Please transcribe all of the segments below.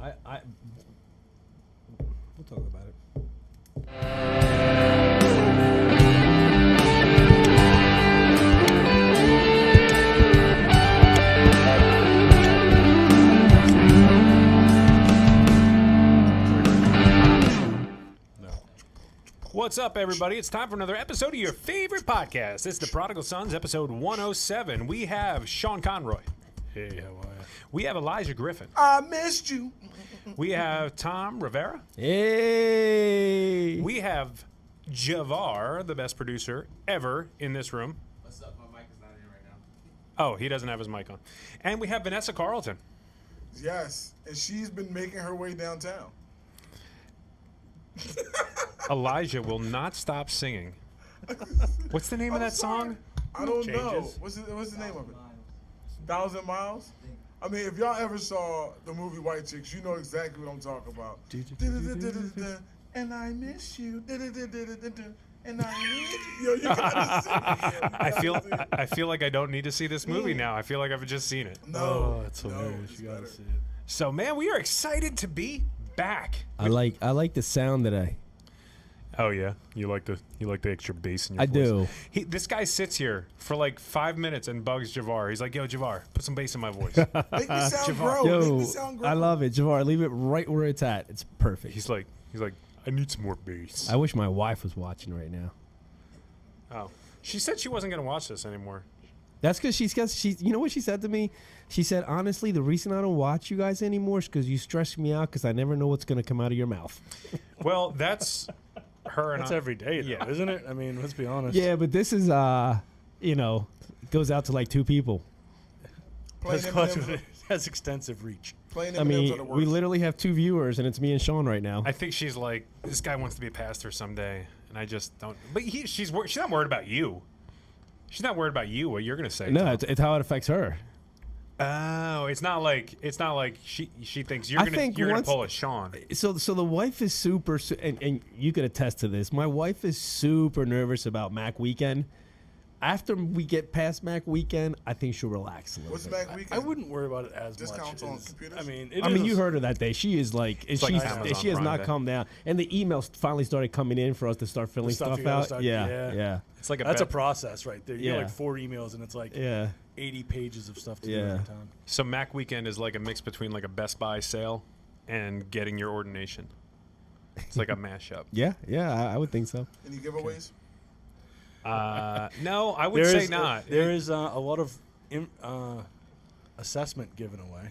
We'll talk about it. What's up, everybody? It's time for another episode of your favorite podcast. It's the Prodigal Sons, episode 107. We have Sean Conroy. Hey, how are you? We have Elijah Griffin. I missed you. We have Tom Rivera. Hey! We have Javar, the best producer ever in this room. What's up? My mic is not in right now. Oh, he doesn't have his mic on. And we have Vanessa Carlton. Yes, and she's been making her way downtown. Elijah will not stop singing. What's the name of that song? I don't know. Changes. What's the name of it? 1,000 Miles? I mean, if y'all ever saw the movie White Chicks, you know exactly what I'm talking about. And I miss you. And I miss you. Yo, you gotta sing it. I feel like I don't need to see this movie now. I feel like I've just seen it. No. Oh, that's no, hilarious. it's You gotta better. see it. So, man, we are excited to be back. I like the sound that Oh yeah, you like the extra bass in your I voice. do. This guy sits here for like 5 minutes and bugs Javar. He's like, "Yo, Javar, put some bass in my voice." Make me sound grown. Make Yo, me sound grown. I love it, Javar. Leave it right where it's at. It's perfect. he's like, "I need some more bass." I wish my wife was watching right now. Oh, she said she wasn't gonna watch this anymore. That's because she. You know what she said to me? She said, honestly, the reason I don't watch you guys anymore is because you stress me out because I never know what's gonna come out of your mouth. Well, that's her and That's I. every day, though, Yeah. isn't it? I mean, let's be honest. Yeah, but this is goes out to like 2 people. Playing That's, M&Ms has extensive reach. playing I M&Ms are mean, the we worst. literally have 2 viewers, and it's me and Sean right now. I think she's like, this guy wants to be a pastor someday, and I just don't. But she's not worried about you. She's not worried about you. What you're gonna say? No, Tom. it's how it affects her. Oh, it's not like she thinks you're I gonna think you're once- gonna pull a Sean. So the wife is super, and you could attest to this. My wife is super nervous about Mac Weekend. After we get past Mac Weekend, I think she'll relax a little What's bit. Mac I Weekend? wouldn't worry about it as Discounts much. on as- computers? I mean, You heard her that day. She is like, like she Amazon has Prime not Day. come down. And the emails finally started coming in for us to start filling stuff stuff you gotta out. start- Yeah. yeah. It's like That's a process right there. You Yeah. get like 4 emails, and it's like Yeah. 80 pages of stuff to do Yeah. every time. So Mac Weekend is like a mix between like a Best Buy sale and getting your ordination. It's like a mashup. Yeah. I would think so. Any giveaways? No, I would There say is- not. There is a lot of assessment given away.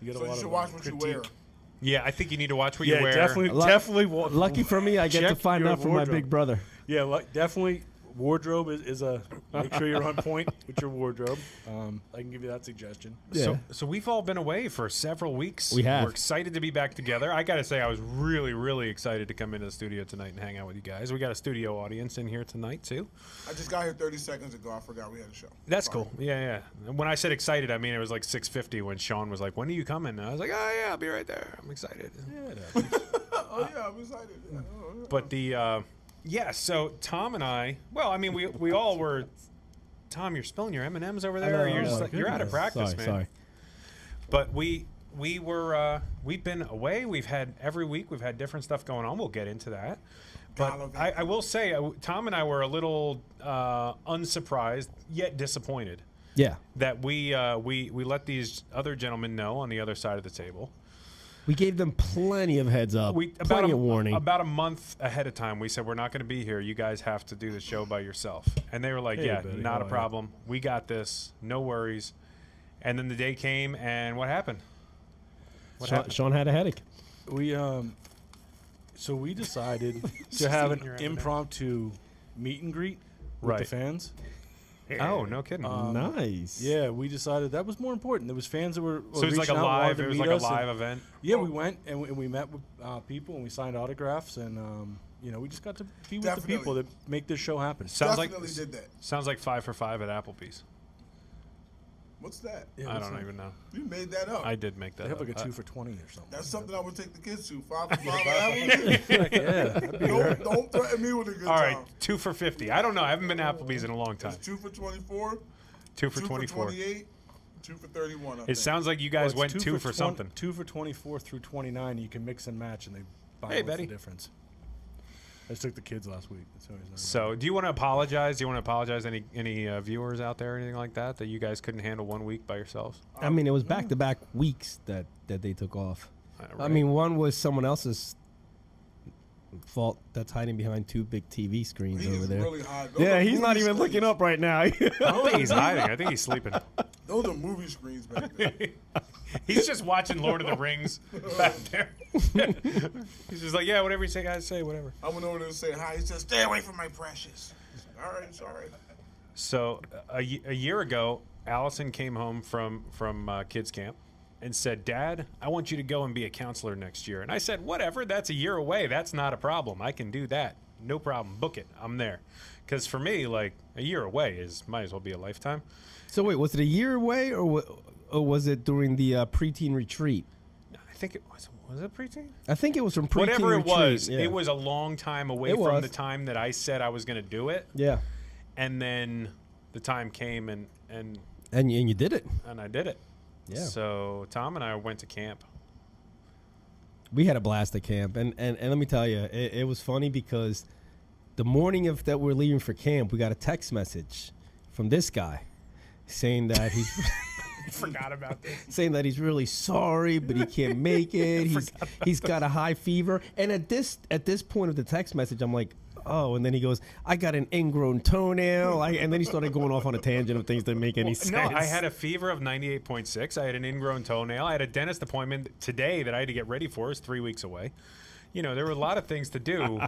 You get So a lot you should of watch what you wear. critique. Yeah, I think you need to watch what Yeah, you wear. definitely. Lucky for me, I get to Check find your out from my wardrobe. big brother. Yeah, definitely. Wardrobe is a make sure you're on point with your wardrobe. I can give you that suggestion. Yeah. So we've all been away for several weeks. We have. We're excited to be back together. I got to say, I was really, really excited to come into the studio tonight and hang out with you guys. We got a studio audience in here tonight too. I just got here 30 seconds ago. I forgot we had a show. That's Sorry. cool. Yeah. When I said excited, I mean it was like 6:50 when Sean was like, "When are you coming?" And I was like, "Oh yeah, I'll be right there. I'm excited." Oh, yeah, I'm excited. Yeah. Oh, yeah. But the so Tom and I, well, I mean we all were. Tom, you're spilling your M&Ms over there. You're just like, you're out of practice, man. Sorry. But we were we've been away. Every week we've had different stuff going on. We'll get into that. But I will say, Tom and I were a little unsurprised yet disappointed Yeah. that we let these other gentlemen know on the other side of the table. We gave them plenty of heads up, plenty of warning. About a month ahead of time, we said, we're not going to be here. You guys have to do the show by yourself. And they were like, Hey, yeah, buddy, not how a are you?" problem. We got this. No worries. And then the day came, and what happened? What happened? Sean had a headache. We so we decided to Just have eating your an M&M. impromptu meet and greet with Right. the fans. Oh, no kidding. Nice. Yeah, we decided that was more important. There was fans that were so it was like a reaching out, wanted live. to It was meet like a us, and- live event. Yeah, we went and we met with people and we signed autographs and we just got to be with Definitely. the people that make this show happen. Sounds Definitely like did that. sounds like 5 for 5 at Applebee's. What's that? Yeah, I what's don't that? even know. You made that up. I did make that. They have up. like a 2 for 20 or something. That's something I would take the kids to. 5 for 5 Applebee's. Yeah, that'd be great. Don't threaten me with a good All right, time. 2 for 50. I don't know. I haven't been to Applebee's in a long time. It's 2 for 24. 2 for 2 24. for 28. 2 for 31. I It think. sounds like you guys Well, it's went 2 for 20 something. 2 for 24 through 29. You can mix and match, and they buy Hey, what's Betty. the difference. I just took the kids last week. That's always nice. So, do you want to apologize? Do you want to apologize any viewers out there, or anything like that, that you guys couldn't handle 1 week by yourselves? I mean, it was back-to-back weeks that they took off. I Right. mean, one was someone else's fault that's hiding behind 2 big TV screens He's over there. really high. Those Yeah, are he's not movie even looking screens. up right now. I don't think he's hiding. I think he's sleeping. Those are movie screens back there. He's just watching Lord of the Rings back there. He's just like, yeah, whatever you say, guys, say whatever. I went over there to say hi. He said, "Stay away from my precious." All right, sorry. So a year ago, Allison came home from kids camp and said, "Dad, I want you to go and be a counselor next year." And I said, "Whatever. That's a year away. That's not a problem. I can do that. No problem. Book it. I'm there." Because for me, like a year away might as well be a lifetime. So wait, was it a year away, or was it during the preteen retreat? I think it was. Was it preteen? I think it was from preteen Whatever it retreat. was, yeah. it was a long time away It from was. the time that I said I was going to do it. Yeah, And then the time came and and you did it. I did it. Yeah. So Tom and I went to camp. We had a blast at camp, and let me tell you, it was funny because the morning of that we're leaving for camp, we got a text message from this guy saying that he's Forgot about this. saying that he's really sorry, but he can't make it. He's got a high fever, and at this point of the text message, I'm like, oh, and then he goes, I got an ingrown toenail, and then he started going off on a tangent of things that make any sense. No, I had a fever of 98.6. I had an ingrown toenail. I had a dentist appointment today that I had to get ready for. It's 3 weeks away. You know, there were a lot of things to do,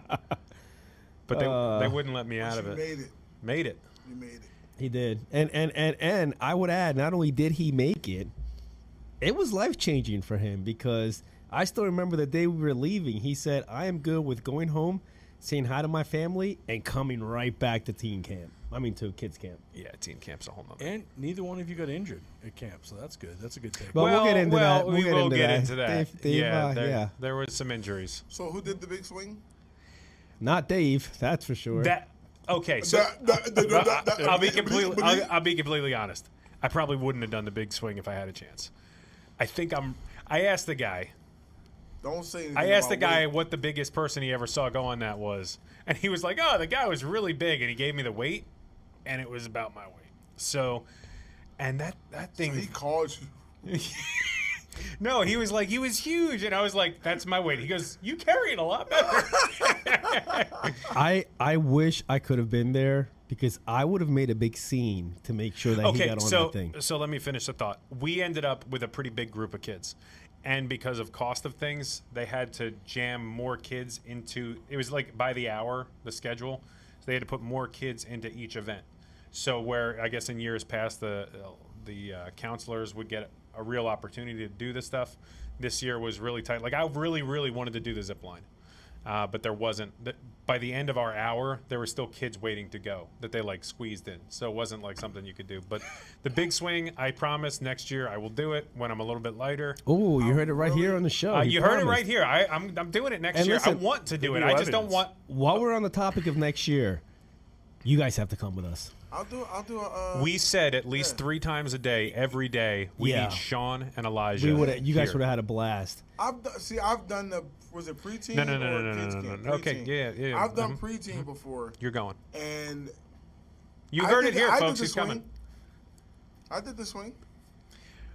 but they wouldn't let me out You of it. made it. Made it. You made it. He did, and I would add, not only did he make it, it was life changing for him because I still remember the day we were leaving. He said, "I am good with going home, saying hi to my family, and coming right back to teen camp. I mean, to kids camp." Yeah, teen camp's a whole nother. And neither one of you got injured at camp, so that's good. That's a good take. But we'll get into that. we will get into that. Dave, yeah, there was some injuries. So who did the big swing? Not Dave, that's for sure. Okay, so I'll be completely honest. I probably wouldn't have done the big swing if I had a chance. I asked the guy. Don't say anything. I asked the about guy weight. what the biggest person he ever saw go on that was, and he was like, "Oh, the guy was really big," and he gave me the weight, and it was about my weight. So, and that So thing. he called you. No, he was huge, and I was like, "That's my weight." He goes, "You carry it a lot better." I wish I could have been there because I would have made a big scene to make sure that he Okay, got on so that thing. so let me finish the thought. We ended up with a pretty big group of kids, and because of cost of things, they had to jam more kids into. It was like by the hour, the schedule, so they had to put more kids into each event. So where I guess in years past the counselors would get a real opportunity to do this stuff, this year was really tight. Like I really wanted to do the zip line. But there wasn't. By the end of our hour, there were still kids waiting to go that they like squeezed in. So it wasn't like something you could do. But the big swing, I promise next year I will do it when I'm a little bit lighter. Oh, you heard it right here on the show. He You heard it promised. right here. I'm doing it next And year. listen, I want to do it. give you I just don't evidence. want. While we're on the topic of next year, you guys have to come with us. I'll do a. We said at least 3 times a day, every day, we Yeah. need Sean and Elijah. You guys here. would have had a blast. I've done the. Was it preteen? No. or kids camp? Okay, Preteen. yeah. I've done preteen before, You're going. and You I heard did it here, I did folks. the He's coming. swing. I did the swing.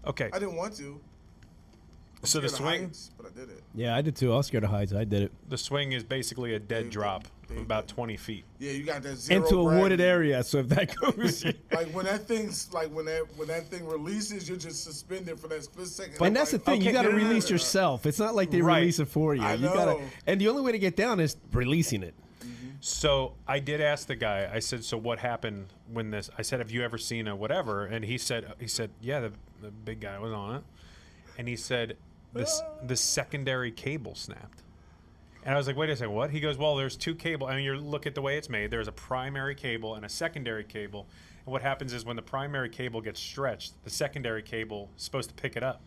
Okay. I didn't want to. I'm So the scared of swing, heights, but I did it. Yeah, I did too. I was scared of heights. I did it. the swing is basically a dead Dave drop did. of about 20 feet. Yeah, you got that zero Into a wooded gravity. area, so if that goes. Like when that thing releases, you're just suspended for that split second. And that's the thing. Okay, You got to no, no, no, release no. yourself. It's not like they Right. release it for you. I You gotta, know. and the only way to get down is releasing it. So I did ask the guy. I said, "So what happened when this?" I said, "Have you ever seen a whatever?" And he said, "Yeah, the big guy was on it." And he said, "The secondary cable snapped." And I was like, "Wait a second, what?" He goes, "Well, there's 2 cable. I mean, you look at the way it's made. There's a primary cable and a secondary cable. And what happens is when the primary cable gets stretched, the secondary cable is supposed to pick it up.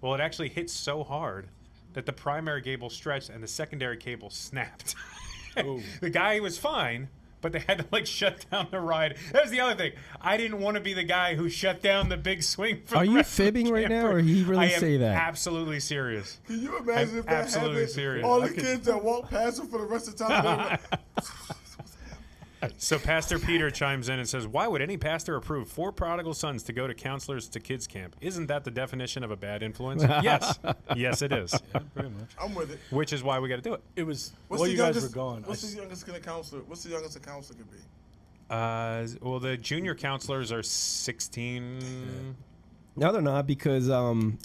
Well, it actually hit so hard that the primary cable stretched and the secondary cable snapped." The guy was fine, but they had to like shut down the ride. That was the other thing. I didn't want to be the guy who shut down the big swing. For Are the you rest of the fibbing right now, camper. or he really I am say that? Absolutely serious. Can you imagine I'm if that absolutely happened? serious. All I the could- kids that walk past him for the rest of the time. So Pastor Peter chimes in and says, "Why would any pastor approve 4 prodigal sons to go to counselors to kids camp? Isn't that the definition of a bad influence?" Yes, yes, it is. Yeah, pretty much. I'm with it. Which is why we got to do it. It was What's while the you guys youngest, were gone. What's the youngest a counselor? What's the youngest a counselor could be? Well, the junior counselors are 16. No, they're not because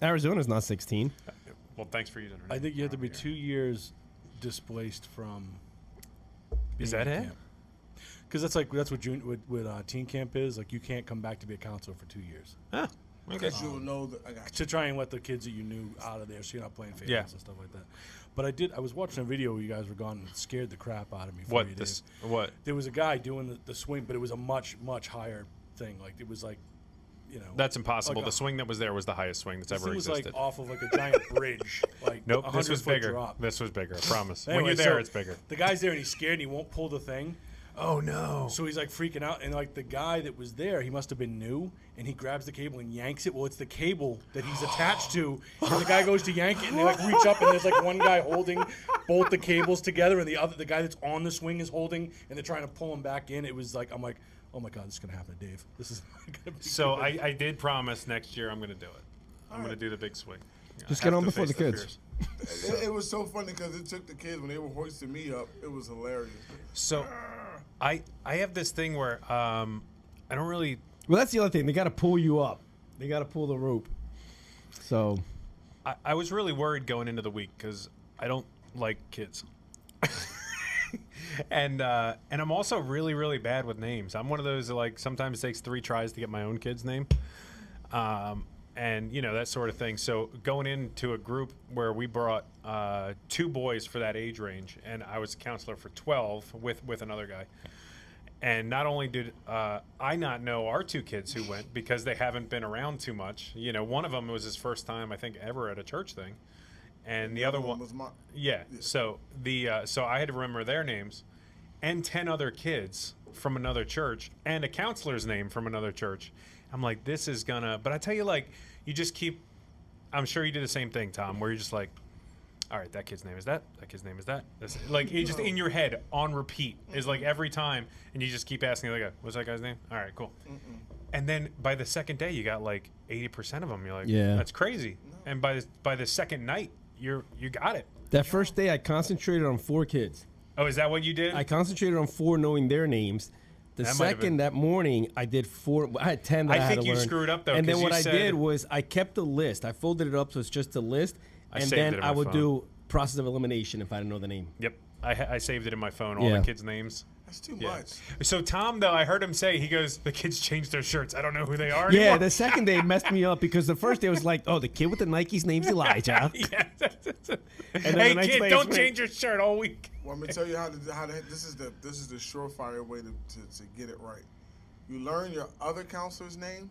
Arizona's not 16. Well, thanks for using her. I name. think you have to be 2 years displaced from. Is being that in it? camp. Because that's what teen camp is. Like you can't come back to be a counselor for 2 years Ah, okay. Because you'll know that I got you. to try and let the kids that you knew out of there, so you're not playing favorites Yeah. and stuff like that. But I was watching a video where you guys were gone and it scared the crap out of me. For What you, this? Dave. What? There was a guy doing the swing, but it was a much higher thing. Like it was like, That's impossible. Like The swing that was there was the highest swing that's this ever thing was existed. like off of like a giant bridge. Like Nope, this 100 was foot bigger. drop. This was bigger. I promise. when Anyway, you're there, so it's bigger. The guy's there and he's scared and he won't pull the thing. Oh no! So he's like freaking out, and like the guy that was there, he must have been new, and he grabs the cable and yanks it. Well, it's the cable that he's attached to, and the guy goes to yank it, and they like reach up, and there's like one guy holding both the cables together, and the guy that's on the swing is holding, and they're trying to pull him back in. It was like I'm like, oh my god, this is gonna happen to Dave. This is not gonna be So good. I did promise next year I'm going to do it. I'm going to do the big swing. Just I get have on to before face the kids. fears. It was so funny because it took the kids when they were hoisting me up. It was hilarious. So I have this thing where I don't really. Well, that's the other thing. They got to pull you up. They got to pull the rope. So I was really worried going into the week because I don't like kids. And I'm also really, really bad with names. I'm one of those that like sometimes takes 3 tries to get my own kid's name. And that sort of thing. So going into a group where we brought 2 boys for that age range, and I was a counselor for 12 with another guy. And not only did I not know our 2 kids who went because they haven't been around too much. One of them was his first time, I think, ever at a church thing, and the other one was my. yeah. So so I had to remember their names, and 10 other kids from another church, and a counselor's name from another church. I'm like, this is gonna. But I tell you, like, you just keep. I'm sure you do the same thing, Tom, where you're just like, all right, that kid's name is that. That kid's name is that. That's, like, it just in your head on repeat is like every time, and you just keep asking, like, what's that guy's name? All right, cool. And then by the second day, you got like 80% of them. You're like, Yeah. that's crazy. And by the second night, you got it. that first day, I concentrated on 4 kids. Oh, is that what you did? I concentrated on 4 knowing their names. The That might have been- second that morning, I did 4. I had 10 that I I had think to you learn. screwed up, though, And then 'cause what you I said- did was I kept the list. I folded it up so it's just a list, and saved it then in I my would phone. do process of elimination if I didn't know the name. Yep. I saved it in my phone, all Yeah. the kids' names. That's too Yeah. much. So Tom, though, I heard him say, he goes, the kids changed their shirts. I don't know who they are Yeah, anymore. the second day messed me up because the first day was like, oh, the kid with the Nikes name's Elijah. Yeah. then Hey, the next kid, day don't it's- change your shirt all week. Well, I'm gonna tell you how this is the surefire way to get it right. You learn your other counselor's name,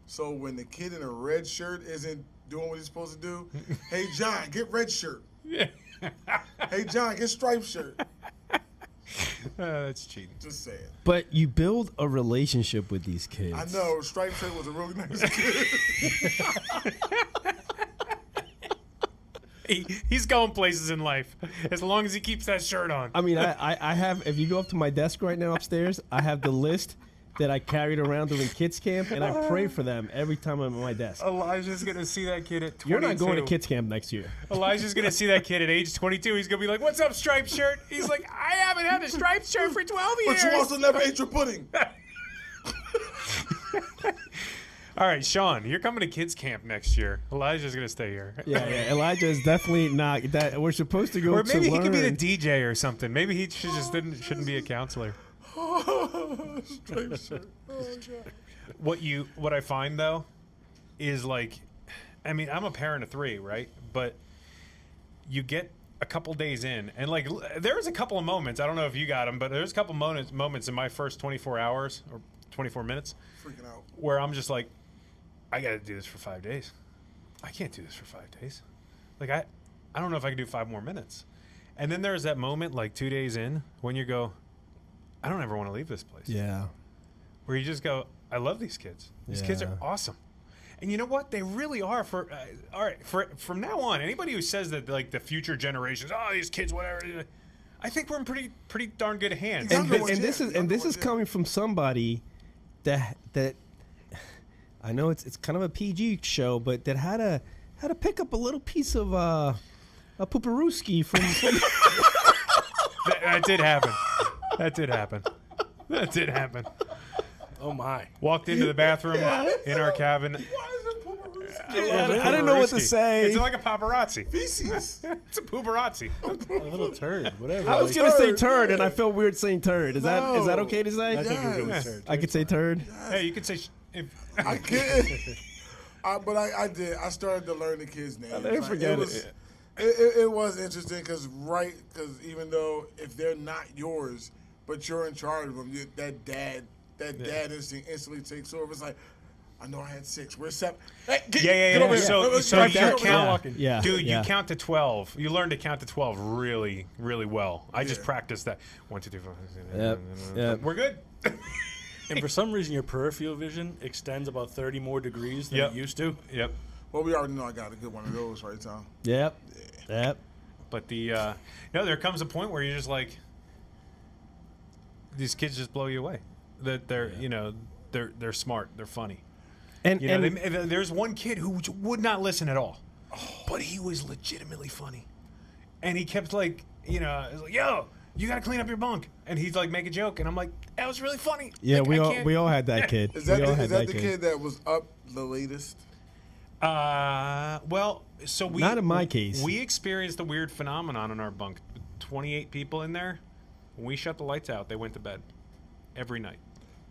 so when the kid in a red shirt isn't doing what he's supposed to do, hey John, get red shirt. Yeah. Hey John, get striped shirt. That's cheating. Just saying. But you build a relationship with these kids. I know striped shirt was a really nice kid. He's going places in life as long as he keeps that shirt on. I mean, I have, if you go up to my desk right now upstairs, I have the list that I carried around during kids camp, and I pray for them every time I'm at my desk. Elijah's going to see that kid at 22. You're not going to kids camp next year. Elijah's going to see that kid at age 22. He's going to be like, what's up, striped shirt? He's like, I haven't had a striped shirt for 12 years. But you also never ate your pudding. All right, Sean, you're coming to kids camp next year. Elijah's going to stay here. Yeah. Elijah is definitely not that. We're supposed to go Or maybe to he could be the learn. DJ or something. Maybe he shouldn't be a counselor. Striped shirt. Oh God. What I find though is like, I mean, I'm a parent of 3, right? But you get a couple days in, and like there was a couple of moments. I don't know if you got them, but there's a couple moments in my first 24 hours or 24 minutes Freaking out. where I'm just like, I got to do this for 5 days. I can't do this for 5 days. Like I don't know if I can do 5 more minutes. And then there's that moment like 2 days in when you go, I don't ever want to leave this place. Yeah. Where you just go, I love these kids. These kids are Yeah. awesome. And you know what? They really are. All right, from now on, anybody who says that like the future generations, oh, these kids, whatever, I think we're in pretty darn good hands. And, Younger ones, this yeah. is Younger this is ones, yeah. coming from somebody that I know it's kind of a PG show, but that had to pick up a little piece of a pooperooski from That did happen. That did happen. That did happen. Oh my! Walked into the bathroom in our cabin. Why is it pooperooski? I didn't know what to Pooperooski. say. It's like a paparazzi. Feces. It's a pooperazzi. A little turd, whatever. I was gonna say turd, and I felt weird saying turd. Is that No. okay to say? I think you're good Yes. with turd. I could say turd. Hey, you could say. I can't. But I did. I started to learn the kids' names. never forget it. It was interesting because even though if they're not yours, but you're in charge of them, that dad instinct instantly takes over. It's like, I know I had 6. We're 7. Hey, get over here. So Like you that, count, Yeah, dude. yeah. You count to 12. You learn to count to 12 really, really well. I just practiced that. 1, 2, 3, 4. Yep. We're good. And for some reason, your peripheral vision extends about 30 more degrees than Yep. it used to. Yep. Well, we already know I got a good one of those, right, Tom? Yep. Yep. But no, there comes a point where you're just like, these kids just blow you away. That they're they're smart, they're funny. And, You know, and there's one kid who would not listen at all, but he was legitimately funny, and he kept like, yo, you gotta clean up your bunk, and he's like make a joke, and I'm like, that was really funny. yeah, Like, we all had that kid. Is that we all the, had is that the kid that was up the latest? Well, so we Not in my case. We experienced a weird phenomenon in our bunk. 28 people in there. When we shut the lights out, they went to bed every night.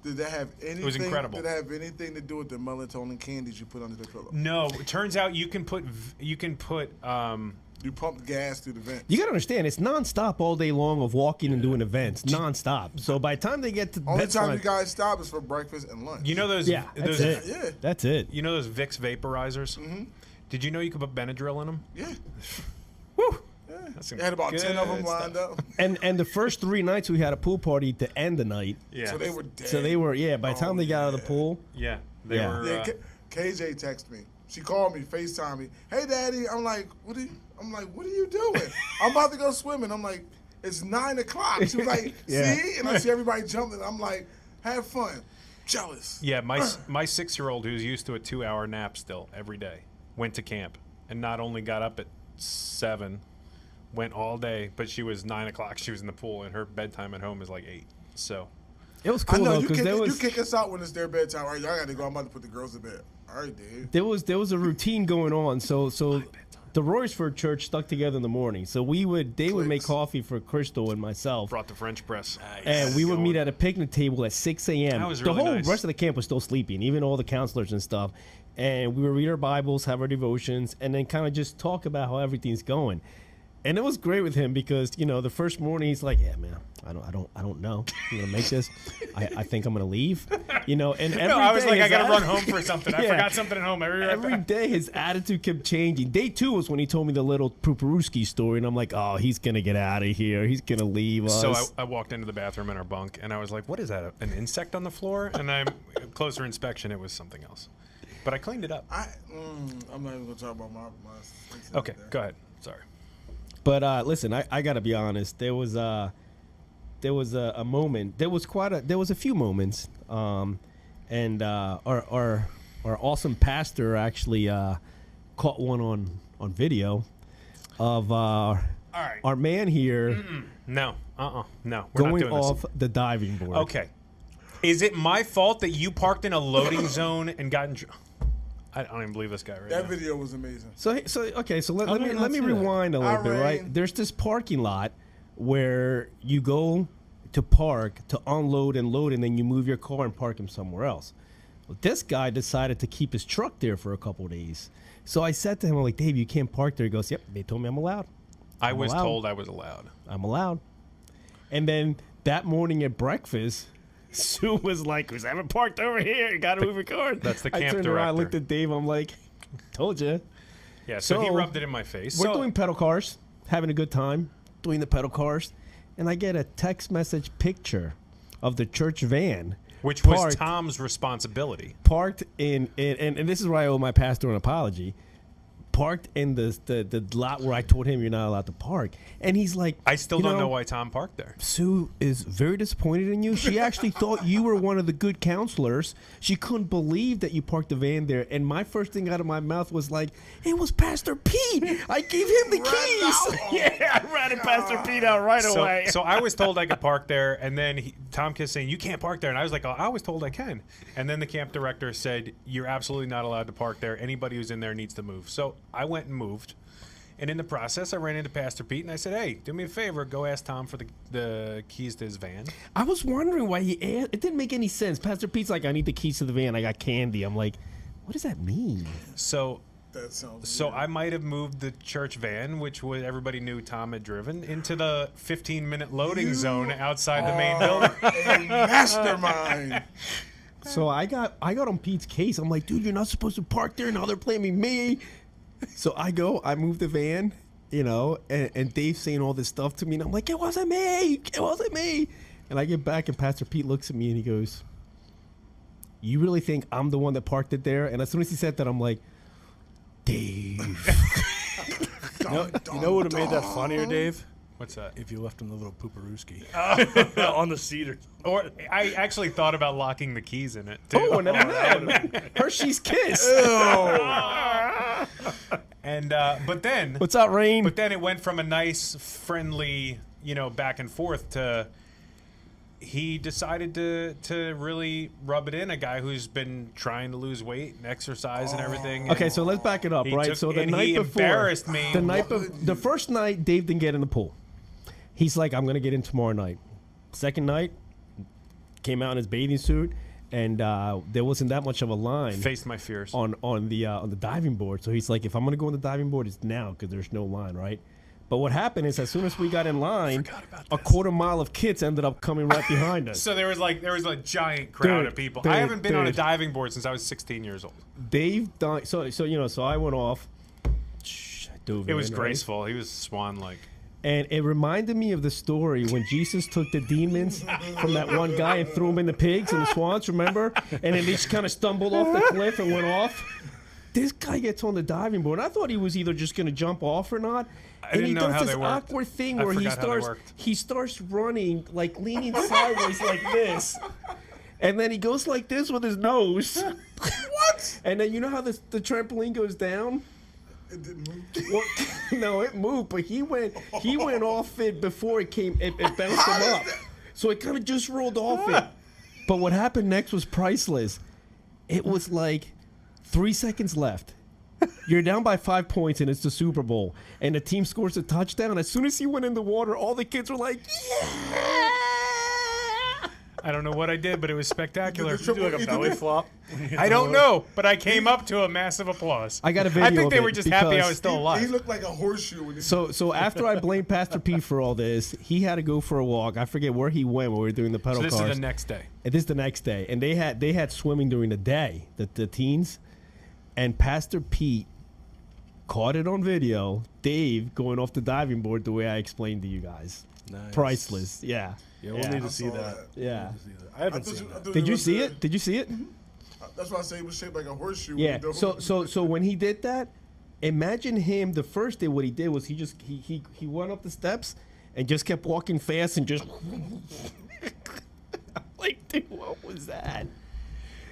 Did that have anything? was incredible. Did that have anything to do with the melatonin candies you put under the pillow? No, it turns out you can put You pumped gas through the vent. You gotta understand, it's nonstop all day long of walking and doing events, nonstop. So by the time they get to Only bedtime, time you guys stop is for breakfast and lunch. you know those yeah, that's those it. Yeah. That's it. you know those Vicks vaporizers? Mm-hmm. Did you know you could put Benadryl in them? Yeah. Woo. That's They had about 10 of them good lined stuff. up. And the first 3 nights we had a pool party to end the night. Yeah. So they were dead. So they were by the time they got out of the pool, Yeah. They Yeah. were. Yeah, KJ texted me. She called me, FaceTime me. Hey, Daddy. I'm like, what are you doing? I'm about to go swimming. I'm like, it's 9 o'clock. She was like, Yeah. see? And I see everybody jumping. I'm like, have fun. Jealous. Yeah, my 6-year-old who's used to a 2-hour nap still every day went to camp and not only got up at 7, went all day, but she was 9 o'clock. She was in the pool, and her bedtime at home is like 8. So it was I cool know though you because kick, you kick us out when it's their bedtime. All right, y'all got to go. I'm about to put the girls to bed. All right, dude. there was a routine going on. So the Royersford Church stuck together in the morning. So they would make Clicks. coffee for Crystal and myself. brought the French press. And we would meet at a picnic table at 6 a.m. That was The really whole nice. rest of the camp was still sleeping, even all the counselors and stuff. And we would read our Bibles, have our devotions, and then kind of just talk about how everything's going. And it was great with him because the first morning he's like, "Yeah, man, I don't know. I'm gonna make this. I think I'm gonna leave." And every No, I was day like, I his gotta run atti- home for something. I Yeah. forgot something at home. Every day his attitude kept changing. Day 2 was when he told me the little Pooperooski story, and I'm like, "Oh, he's gonna get out of here. He's gonna leave us." So I walked into the bathroom in our bunk, and I was like, "What is that? An insect on the floor?" And closer inspection, it was something else. But I cleaned it up. I'm not even going to talk about my Okay, go ahead. Sorry. But listen, I gotta be honest. There was a moment. There was a few moments. And our awesome pastor actually caught one on video of All right. our man here No. No. We're not going doing this. off the diving board. Okay. Is it my fault that you parked in a loading zone and got in? I don't even believe this guy right That now. video was amazing. So okay. So let did me I not let me see that? rewind a little bit. Right. Irene. There's this parking lot where you go to park to unload and load, and then you move your car and park him somewhere else. Well, this guy decided to keep his truck there for a couple of days. So I said to him, I'm like, "Dave, you can't park there." He goes, "Yep, they told me I'm allowed. I was allowed. told I was allowed. I'm allowed." And then that morning at breakfast, Sue was like, "Who's haven't parked over here? You gotta move your car." That's the I camp turned around, director. looked at Dave. I'm like, "Told you." Yeah. So he So, rubbed it in my face. We're So- doing pedal cars, having a good time, doing the pedal cars, and I get a text message picture of the church van, Which was parked- Tom's responsibility. parked in and this is where I owe my pastor an apology. Parked in the lot where I told him you're not allowed to park, and he's like, I still "You don't know why Tom parked there. Sue is very disappointed in you. She actually thought you were one of the good counselors. She couldn't believe that you parked the van there. And my first thing out of my mouth was like, it was Pastor Pete. I gave him the keys. Yeah, I ratted Pastor Pete out right away. So I was told I could park there, and then Tom kept saying, you can't park there. And I was like, oh, I was told I can. And then the camp director said, you're absolutely not allowed to park there. Anybody who's in there needs to move. So I went and moved. And in the process, I ran into Pastor Pete, and I said, hey, do me a favor. Go ask Tom for the keys to his van. I was wondering why he asked. It didn't make any sense. Pastor Pete's like, I need the keys to the van. I got candy. I'm like, what does that mean? So That sounds So weird. I might have moved the church van, which was everybody knew Tom had driven, into the 15-minute loading zone outside the main building. A mastermind. So I got on Pete's case. I'm like, dude, you're not supposed to park there. Now they're blaming me. So I move the van, and Dave's saying all this stuff to me, and I'm like, it wasn't me. It wasn't me. And I get back, and Pastor Pete looks at me, and he goes, you really think I'm the one that parked it there? And as soon as he said that, I'm like, Dave. You know what would have made that funnier, Dave? What's that? If you left him the little pooperooski on the cedar. Or I actually thought about locking the keys in it, too. Oh, and then Hershey's Kiss. And but then What's up, Rain? But then it went from a nice, friendly, back and forth to he decided to really rub it in. A guy who's been trying to lose weight and exercise and everything. Okay, so let's back it up, He right? took- So the and night he before, embarrassed me. the first night, Dave didn't get in the pool. He's like, I'm gonna get in tomorrow night. Second night, came out in his bathing suit, and there wasn't that much of a line Faced my fears. on the diving board. So he's like, if I'm gonna go on the diving board, it's now because there's no line, right? But what happened is, as soon as we got in line, a quarter mile of kids ended up coming right behind us. So there was a giant crowd Dude, of people. dude, I haven't been on a dude. diving board since I was 16 years old. Dave died. So I went off. I dove It was in, right? graceful. He was swan-like. And it reminded me of the story when Jesus took the demons from that one guy and threw them in the pigs and the swans, remember? And then they just kind of stumbled off the cliff and went off. This guy gets on the diving board. I thought he was either just going to jump off or not. And didn't he know does how this they worked. awkward thing I where forgot how they worked. he starts running, like leaning sideways like this. And then he goes like this with his nose. What? And then you know how the trampoline goes down? It didn't move. Well, no, it moved, but he went off it before it came. It bounced him up, so it kind of just rolled off it. But what happened next was priceless. It was like 3 seconds left. You're down by 5 points, and it's the Super Bowl, and the team scores a touchdown. As soon as he went in the water, all the kids were like, "Yeah!" I don't know what I did, but it was spectacular. Did you do like a belly flop? I don't know, but I came up to a massive applause. I got a video. I think of they it were just happy I because- was still He alive. looked like a horseshoe. When he So after I blamed Pastor P for all this, he had to go for a walk. I forget where he went when we were doing the pedal So this cars. is the next day. And this is the next day, and they had swimming during the day, the teens, and Pastor Pete caught it on video. Dave going off the diving board the way I explained to you guys. Nice. Priceless, yeah. Yeah, we'll need to see saw that. that. Yeah. I haven't seen that. Did you see it? Did you see it? That's why I say it was shaped like a horseshoe. Yeah. When he So when he did that, imagine him. The first day, what he did was he went up the steps and just kept walking fast and just like, dude, what was that?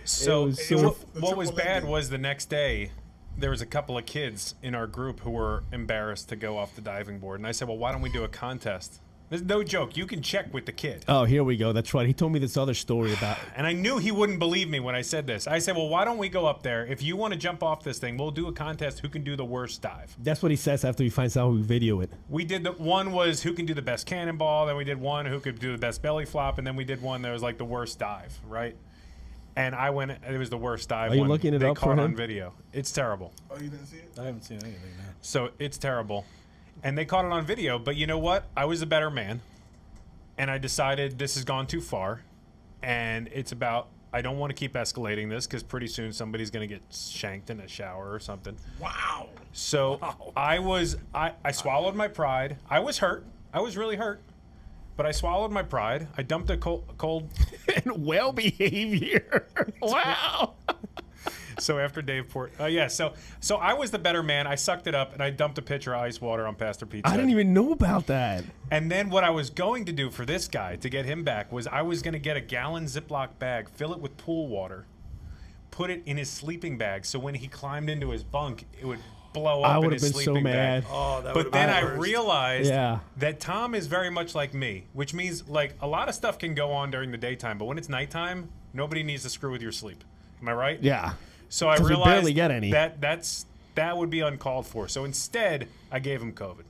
So, was so- what was triple bad ending. was the next day, there was a couple of kids in our group who were embarrassed to go off the diving board. And I said, well, why don't we do a contest? There's no joke. You can check with the kid. Oh, here we go. That's right. He told me this other story about. And I knew he wouldn't believe me when I said this. I said, well, why don't we go up there? If you want to jump off this thing, we'll do a contest who can do the worst dive. That's what he says after he finds out we video it. We did one was who can do the best cannonball, then we did one who could do the best belly flop, and then we did one that was like the worst dive, right? And I went, it was the worst dive. Are you one looking it they up for caught him? on video. It's terrible. Oh, you didn't see it? I haven't seen anything. No. So it's terrible. And they caught it on video, but you know what? I was a better man. And I decided this has gone too far. And it's about, I don't want to keep escalating this because pretty soon somebody's going to get shanked in a shower or something. Wow. So I swallowed my pride. I was hurt. I was really hurt. but I swallowed my pride. I dumped a cold. And well behavior. Wow. So after Dave Port, so I was the better man. I sucked it up and I dumped a pitcher of ice water on Pastor Pete's I head. didn't even know about that. And then what I was going to do for this guy to get him back was I was going to get a gallon Ziploc bag, fill it with pool water, put it in his sleeping bag, so when he climbed into his bunk, it would blow I up in would his have been so sleeping bag. mad. Oh, that But would've then been I the worst. realized Yeah. that Tom is very much like me, which means like a lot of stuff can go on during the daytime, but when it's nighttime, nobody needs to screw with your sleep. Am I right? Yeah. So I 'Cause we realized barely get any. that would be uncalled for. So instead, I gave him COVID.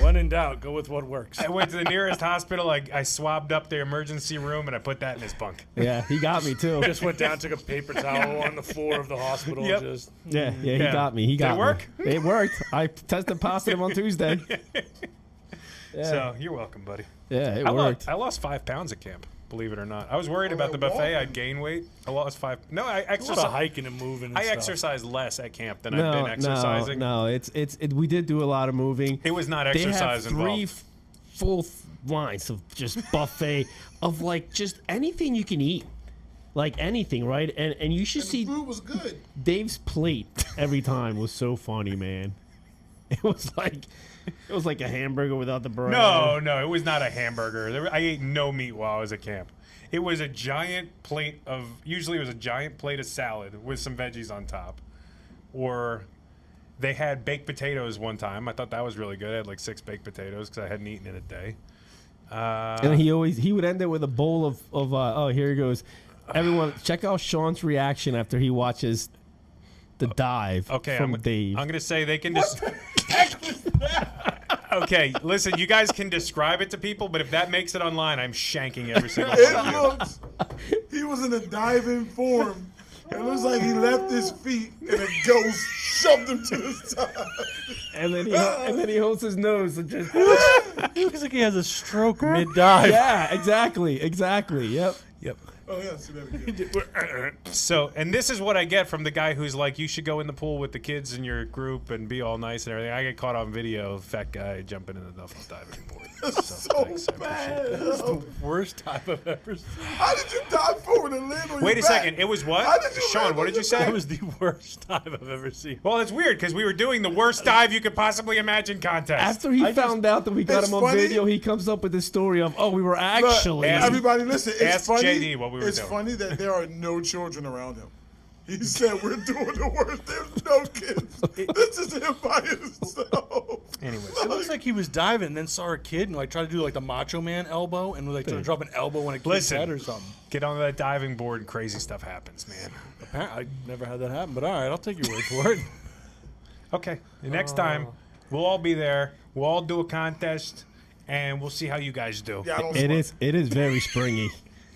When in doubt, go with what works. I went to the nearest hospital. I swabbed up the emergency room and I put that in his bunk. Yeah, he got me too. Just went down, took a paper towel on the floor of the hospital. Yep. Just Yeah, he Yeah. got me. He Did it got me. work? It worked. I tested positive on Tuesday. Yeah, So you're welcome, buddy. yeah, it I worked. lost 5 pounds at camp. Believe it or not, I was worried about the they're buffet. I'd walking. gain weight. I lost 5. No, I a lot of exercise. hiking and moving. And I stuff. exercise less at camp than I've been No, exercising. no. It's we did do a lot of moving. It was not They have exercise 3 involved. full lines of just buffet of like just anything you can eat, like anything, right? And you should And the see food was good. Dave's plate every time was so funny, man. It was like a hamburger without the bread. No, it was not a hamburger. I ate no meat while I was at camp. It was a giant plate of. Usually, it was a giant plate of salad with some veggies on top, or they had baked potatoes one time. I thought that was really good. I had like 6 baked potatoes because I hadn't eaten in a day. And he would end it with a bowl of oh, here he goes. Everyone, check out Sean's reaction after he watches the dive Okay, from I'm Dave. going to say they can just. Okay, listen, you guys can describe it to people, but if that makes it online, I'm shanking every single one It of you. looks. He was in a diving form. It looks like he left his feet and a ghost shoved him to the side. and then he holds his nose and just He looks like he has a stroke mid dive. yeah, exactly. Yep. Oh yeah, see that again. So, and this is what I get from the guy who's like, you should go in the pool with the kids in your group and be all nice and everything. I get caught on video, fat guy jumping in the duffel diving board. So thanks, I appreciate bad. it. That's the worst type I've ever seen. How did you dive forward and land on Wait your a second, back? it was How what? did you Sean, land what on did your you say? That was the worst dive I've ever seen. Well, it's weird because we were doing the worst dive you could possibly imagine contest. After he found out that we got It's him on funny. video, he comes up with this story of, oh, we were Look, actually. everybody listen, it's ask funny. JD what we were it's doing. funny that there are no children around him. He said we're doing the worst. There's no kids. This is him by himself. Anyways, It looks like he was diving and then saw a kid and like tried to do like the Macho Man elbow and was like trying to drop an elbow on a kid's Listen. head or something. get on that diving board and crazy stuff happens, man. Apparently, I never had that happen, but all right, I'll take your word for it. Okay, the next time we'll all be there. We'll all do a contest, and we'll see how you guys do. Yeah, I don't It swim. is very springy.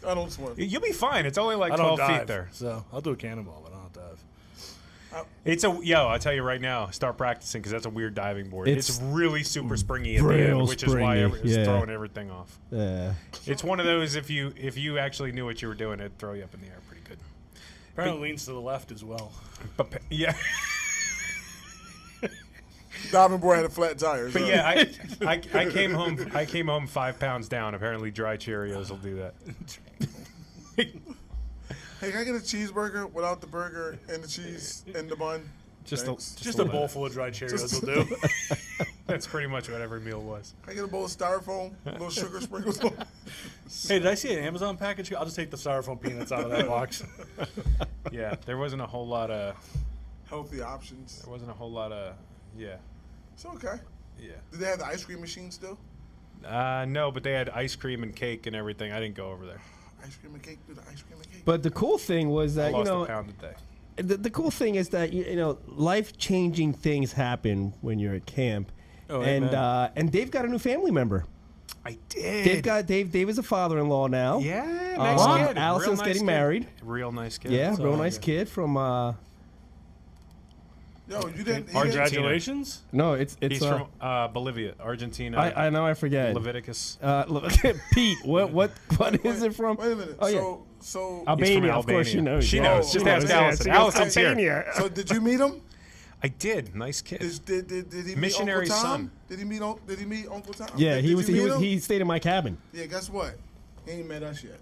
I don't swim. You'll be fine. It's only like I don't 12 dive, feet there. so I'll do a cannonball, but I don't dive. It's I'll tell you right now, start practicing because that's a weird diving board. It's, It's really super springy at the real end, which is why springy, it's yeah. throwing everything off. Yeah. It's one of those if you actually knew what you were doing, it'd throw you up in the air pretty good. Apparently leans to the left as well. But yeah, Diving board had a flat tire. but so- yeah, I came home. I came home 5 pounds down. Apparently, dry Cheerios will do that. Hey, can I get a cheeseburger without the burger and the cheese and the bun? Just Thanks. Just a a little bowl full of dried Cheerios will do. That's pretty much what every meal was. Can I get a bowl of styrofoam? A little sugar sprinkles on. Hey, did I see an Amazon package? I'll just take the styrofoam peanuts out of that box. Yeah, there wasn't a whole lot of. Healthy options. There wasn't a whole lot of. Yeah, It's okay. yeah. Did they have the ice cream machine still? No, but they had ice cream and cake and everything. I didn't go over there. Ice cream and cake? Do the ice cream and cake? But the cool thing was I that, lost you know, a pound a day. the cool thing is that, you know, life-changing things happen when you're at camp. Oh, and amen. and Dave got a new family member. I did. Dave is a father-in-law now. Yeah, nice Uh, kid. Allison's Real nice getting kid. married. Real nice kid. Yeah, So, real nice yeah. kid from Yo, you didn't. he Congratulations. no, it's He's from from Bolivia, Argentina. I know, I forget. Leviticus. Pete, what is it from? Wait a minute. Oh, yeah. So He's from Albania, of course Albania. she knows. She Yeah. knows. Oh, Just oh, ask yeah, Allison. she goes, Allison's here. Albania. So did you meet him? I did. Nice kid. Did he meet Missionary Uncle Tom? son. Did he meet Uncle Tom? Yeah, Did he you was. meet him? He stayed in my cabin. Yeah, guess what? He ain't met us yet.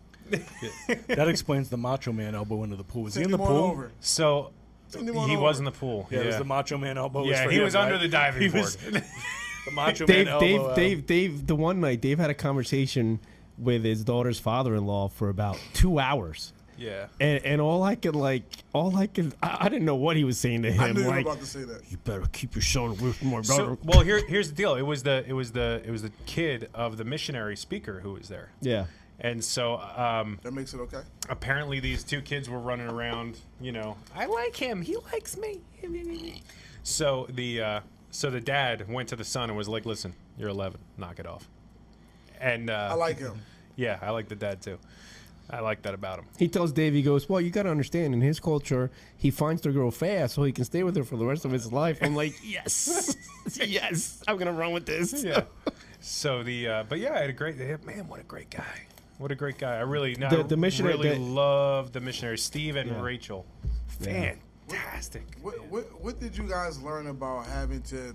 That explains the Macho Man elbow into the pool. Was he in Send the him on pool? over. So Send him on he over. was in the pool. Yeah, it was the Macho Man elbow. Yeah, for he him, was right? under the diving He board. was- the Macho Dave, Man elbow. Dave. The one night, Dave had a conversation with his daughter's father-in-law for about 2 hours. Yeah. And I didn't know what he was saying to him. I knew you were like, about to say that. you better keep your son away from my brother. So, well, here's the deal. It was the kid of the missionary speaker who was there, yeah. and so That makes it okay. apparently these two kids were running around. You know, I like him. He likes me. So the dad went to the son and was like, "Listen, you're 11. Knock it off." And I like him. yeah, I like the dad too. I like that about him. He tells Dave, he goes, well, you got to understand, in his culture, he finds the girl fast so he can stay with her for the rest of his life. I'm like, yes, yes, I'm going to run with this. Yeah. So but yeah, I had a great man. What a great guy. What a great guy. I really The missionary- really the- love the missionary Steve and Yeah. Rachel. Yeah. Fantastic. What did you guys learn about having to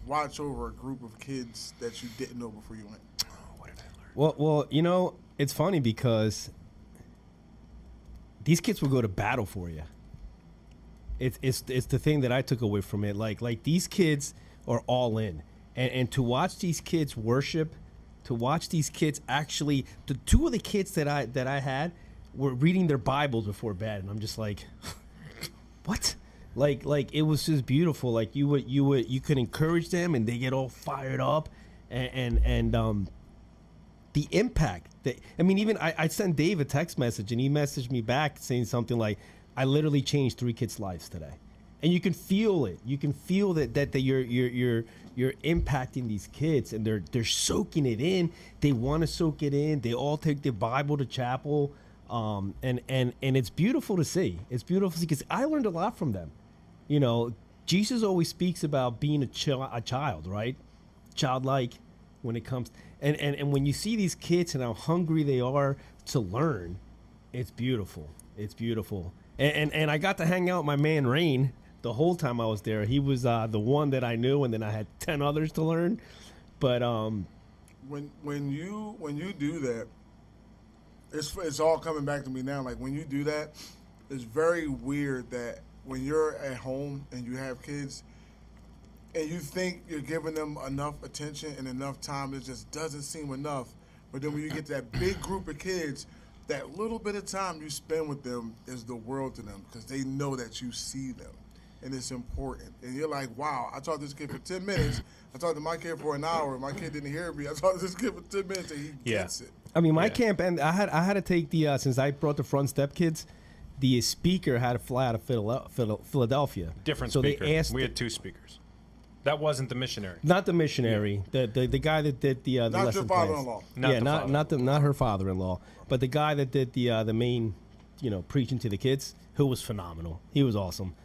watch over a group of kids that you didn't know before you went? What did I learn? Well, you know, it's funny because these kids will go to battle for you. It's the thing that I took away from it. Like these kids are all in, and to watch these kids worship, to watch these kids actually. The two of the kids that I had were reading their Bibles before bed, and I'm just like, what? Like it was just beautiful. Like you could encourage them, and they get all fired up, and the impact that, I mean, even I sent Dave a text message and he messaged me back saying something like, I literally changed 3 kids' lives today. And you can feel it. You can feel that you're impacting these kids, and they're soaking it in. They want to soak it in. They all take their Bible to chapel. And it's beautiful to see. It's beautiful to see because I learned a lot from them. You know, Jesus always speaks about being a child, right? Childlike when it comes, and when you see these kids and how hungry they are to learn, it's beautiful. It's beautiful. And I got to hang out with my man Rain the whole time I was there. He was the one that I knew, and then I had 10 others to learn. But when you do that, it's all coming back to me now. Like when you do that, it's very weird that when you're at home and you have kids and you think you're giving them enough attention and enough time, it just doesn't seem enough. But then when you get to that big group of kids, that little bit of time you spend with them is the world to them because they know that you see them. And it's important. And you're like, wow, I talked to this kid for 10 minutes. I talked to my kid for an hour. My kid didn't hear me. I talked to this kid for 10 minutes and he gets it. I mean, my camp, and I had to take the since I brought the front step kids, the speaker had to fly out of Philadelphia. Different so speaker. They asked We had 2 speakers. That wasn't the missionary. not the missionary, the guy that did the Not lesson your father-in-law. Not the not her father-in-law, but the guy that did the main, preaching to the kids, who was phenomenal. He was awesome.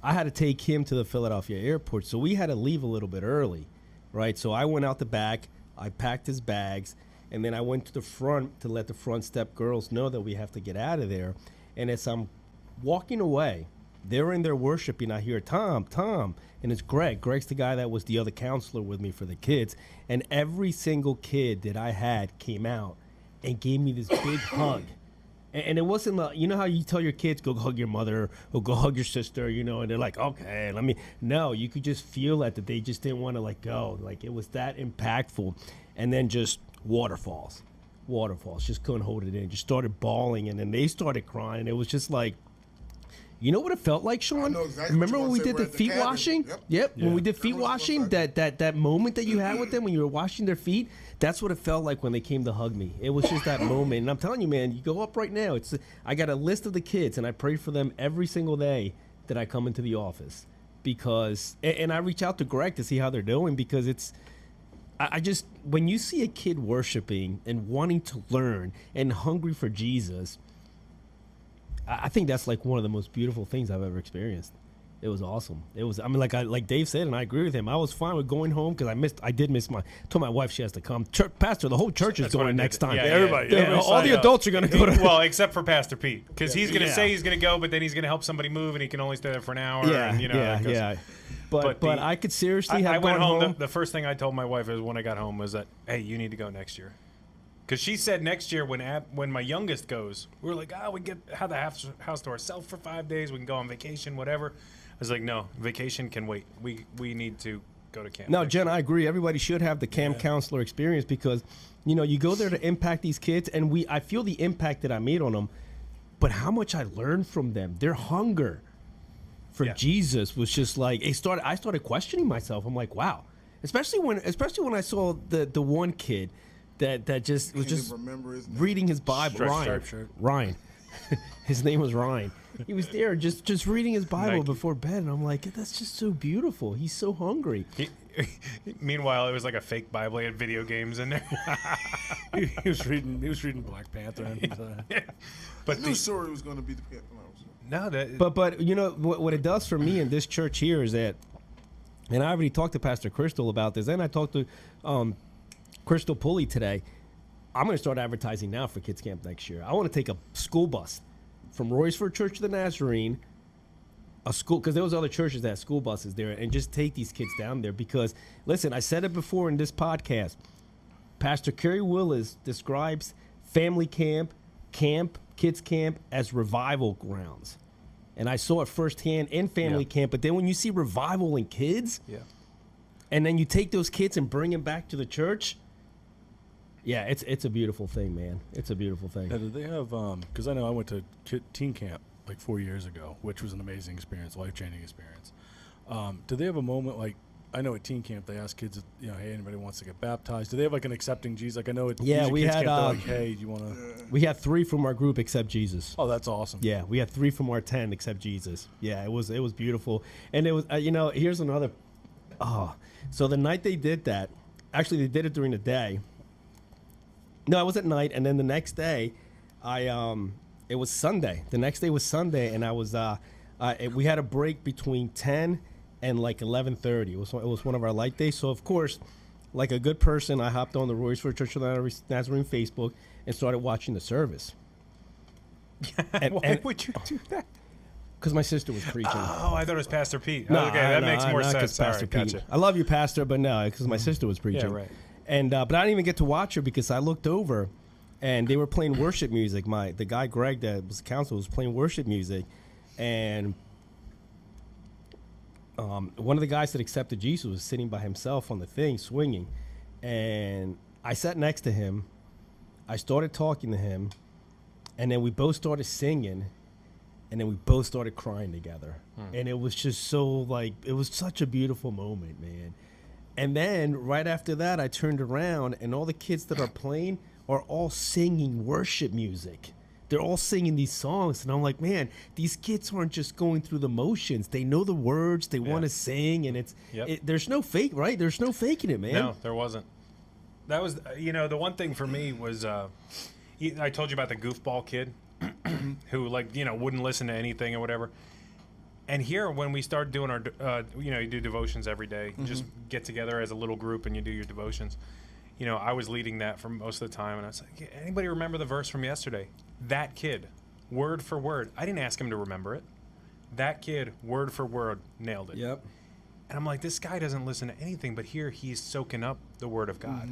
I had to take him to the Philadelphia airport, so we had to leave a little bit early, right? So I went out the back, I packed his bags, and then I went to the front to let the front step girls know that we have to get out of there. And as I'm walking away, they're in there worshiping. I hear Tom, and it's Greg. Greg's the guy that was the other counselor with me for the kids. And every single kid that I had came out and gave me this big hug. And it wasn't like, you know how you tell your kids, go hug your mother or go hug your sister, and they're like, okay, no, you could just feel that they just didn't want to let go. Like it was that impactful. And then just waterfalls, just couldn't hold it in, just started bawling. And then they started crying. It was just like, you know what it felt like, Sean? I know exactly Remember what when we you're did gonna the say. feet We're at the washing? cabin. Yep. When we did feet That was washing, what that moment that you had with them when you were washing their feet, that's what it felt like when they came to hug me. It was just that moment. And I'm telling you, man, you go up right now. I got a list of the kids, and I pray for them every single day that I come into the office. Because, and I reach out to Greg to see how they're doing, because I just, when you see a kid worshiping and wanting to learn and hungry for Jesus, I think that's like one of the most beautiful things I've ever experienced. It was awesome. It was. I mean, like Dave said, and I agree with him. I was fine with going home because I did miss my. Told my wife she has to come. Pastor, the whole church is That's what I going did. next time. Yeah, Everybody. yeah. All the adults are going to go to. Well, except for Pastor Pete, because he's going to Yeah. say he's going to go, but then he's going to help somebody move, and he can only stay there for an hour. Yeah, and, you know, yeah, it goes- yeah. But the- I could seriously have I went gone home. The first thing I told my wife is when I got home was that, hey, you need to go next year. Because she said next year when my youngest goes, we were like, we can have the house to ourselves for 5 days. We can go on vacation, whatever. I was like, no, vacation can wait. We need to go to camp. Now, next Jen, I agree. Everybody should have the camp counselor experience because, you go there to impact these kids, and I feel the impact that I made on them, but how much I learned from them. Their hunger for Yeah. Jesus was just like I started questioning myself. I'm like, wow. Especially when I saw the one kid that just was Can't just even remember his name. reading his Bible. Striped shirt. Ryan. His name was Ryan. He was there just reading his Bible Nike. before bed, and I'm like, that's just so beautiful. He's so hungry. Meanwhile, it was like a fake Bible. He had video games in there. He was reading Black Panther. And, But I knew Sorry was going to be the pick. no, that But what it does for me in this church here is that, and I already talked to Pastor Crystal about this, and I talked to Crystal Pulley today. I'm going to start advertising now for Kids Camp next year. I want to take a school bus from Royersford Church of the Nazarene, a school, because there was other churches that had school buses there, and just take these kids down there. Because listen, I said it before in this podcast. Pastor Kerry Willis describes family camp, kids camp as revival grounds. And I saw it firsthand in family Yeah. camp. But then when you see revival in kids, yeah. and then you take those kids and bring them back to the church, yeah, it's a beautiful thing, man. It's a beautiful thing. Now, did they have? Because I know I went to teen camp like 4 years ago, which was an amazing experience, life-changing experience. Did they have a moment like? I know at teen camp they ask kids, hey, anybody wants to get baptized? Do they have like an accepting Jesus? Like I know at Yeah, usually we kids had, camp, they're like, hey, do you want to? We had 3 from our group accept Jesus. Oh, that's awesome. Yeah, we had 3 from our 10 accept Jesus. Yeah, it was beautiful. And it was, here's another. So the night they did that, actually they did it during the day. No, it was at night, and then the next day, it was Sunday. The next day was Sunday, and I was, we had a break between 10 and like 11:30. It was one of our light days. So of course, like a good person, I hopped on the Royersford Church of the Nazarene Facebook and started watching the service. Why would you do that? Because my sister was preaching. Oh, I thought it was Pastor Pete. No, okay, that no, makes more not 'cause sense. All Pastor right, Pete. gotcha. I love you, Pastor, but no, because my sister was preaching. right. And but I didn't even get to watch her because I looked over, and they were playing worship music. The guy Greg that was the counselor was playing worship music, and one of the guys that accepted Jesus was sitting by himself on the thing, swinging, and I sat next to him. I started talking to him, and then we both started singing. And then we both started crying together. And it was just so it was such a beautiful moment, man. And then right after that, I turned around and all the kids that are playing are all singing worship music. They're all singing these songs. And I'm like, man, these kids aren't just going through the motions. They know the words. They want to sing. And there's no fake, right? There's no faking it, man. No, there wasn't. That was, the one thing for me was, I told you about the goofball kid who, wouldn't listen to anything or whatever. And here, when we started doing our, you do devotions every day, you just get together as a little group and you do your devotions. I was leading that for most of the time. And I was like, anybody remember the verse from yesterday? That kid, word for word. I didn't ask him to remember it. That kid, word for word, nailed it. Yep. And I'm like, this guy doesn't listen to anything, but here he's soaking up the word of God.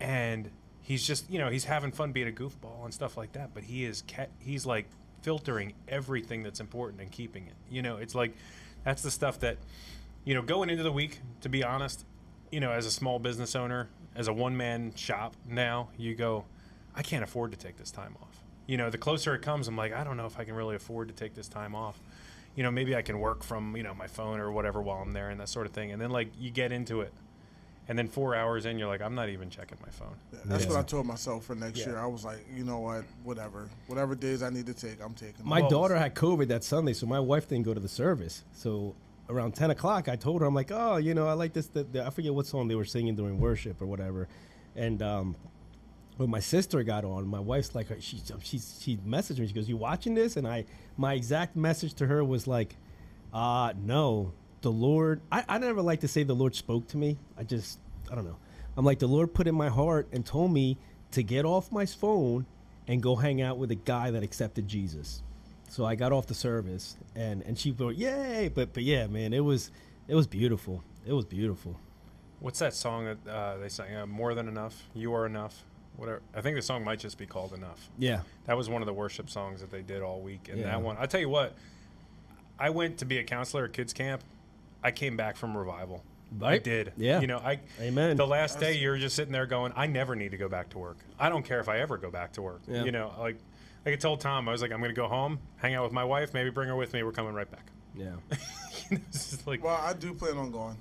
And he's just, he's having fun being a goofball and stuff like that. But he's like filtering everything that's important and keeping it. It's like, that's the stuff that, going into the week, to be honest, as a small business owner, as a one-man shop now, you go, I can't afford to take this time off. The closer it comes, I'm like, I don't know if I can really afford to take this time off. Maybe I can work from, my phone or whatever while I'm there and that sort of thing. And then, you get into it. And then 4 hours in, you're like, I'm not even checking my phone. That's what I told myself for next year. I was like, you know what, whatever days I need to take, I'm taking. My daughter had COVID that Sunday, so my wife didn't go to the service. So around 10 o'clock, I told her, I'm like, oh, I like this. I forget what song they were singing during worship or whatever. And when my sister got on, my wife's like, she messaged me. She goes, you watching this? And my exact message to her was like, No. The Lord, I never like to say the Lord spoke to me. I don't know. I'm like, the Lord put in my heart and told me to get off my phone and go hang out with a guy that accepted Jesus. So I got off the service and she went, yay. But yeah, man, it was beautiful. It was beautiful. What's that song that they sang? More Than Enough, You Are Enough, whatever. I think the song might just be called Enough. Yeah. That was one of the worship songs that they did all week. And Yeah. that one, I tell you what, I went to be a counselor at kids camp. I came back from revival. I Right? did. Yeah. You know, Amen. the last day you're just sitting there going, I never need to go back to work. I don't care if I ever go back to work. Yeah. You know, like I told Tom, I was like, I'm going to go home, hang out with my wife, maybe bring her with me. We're coming right back. Yeah. It's just like, Well, I do plan on going.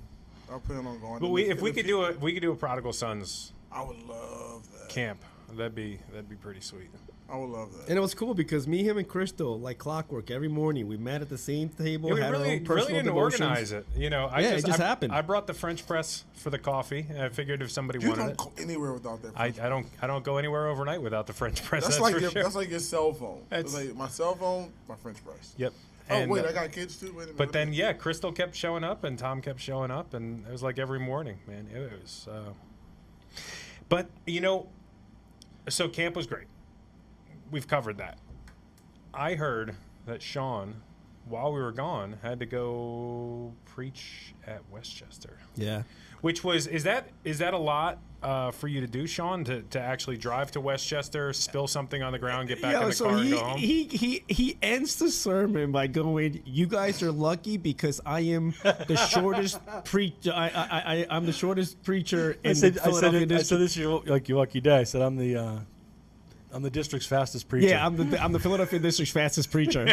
I plan on going. but And if we could do a Prodigal Sons I would love that. camp. That'd be pretty sweet. I would love that. And it was cool because me, him, and Crystal, like clockwork, every morning we met at the same table. Yeah, we had our really, own personal really didn't devotions. organize it. You know, Yeah, it just happened. I brought the French press for the coffee. And I figured if somebody You wanted don't it, go anywhere without that. I don't go anywhere overnight without the French press. that's That's, like for your sure. that's like your cell phone. That's- It's like my cell phone, my French press. Yep. Oh And, wait, I got kids too. Wait a minute. but then yeah, Crystal kept showing up and Tom kept showing up, and it was like every morning, man. It was. But you know, so camp was great. We've covered that. I heard that Sean, while we were gone, had to go preach at Westchester. Yeah. Which was is that a lot for you to do, Sean, to actually drive to Westchester, spill something on the ground, get back in the car, and go home? he ends the sermon by going, "You guys are lucky because I am the shortest preacher. I'm the shortest preacher in the Philadelphia district." this is your lucky day. I said I'm the district's fastest preacher. Yeah, I'm the Philadelphia district's fastest preacher.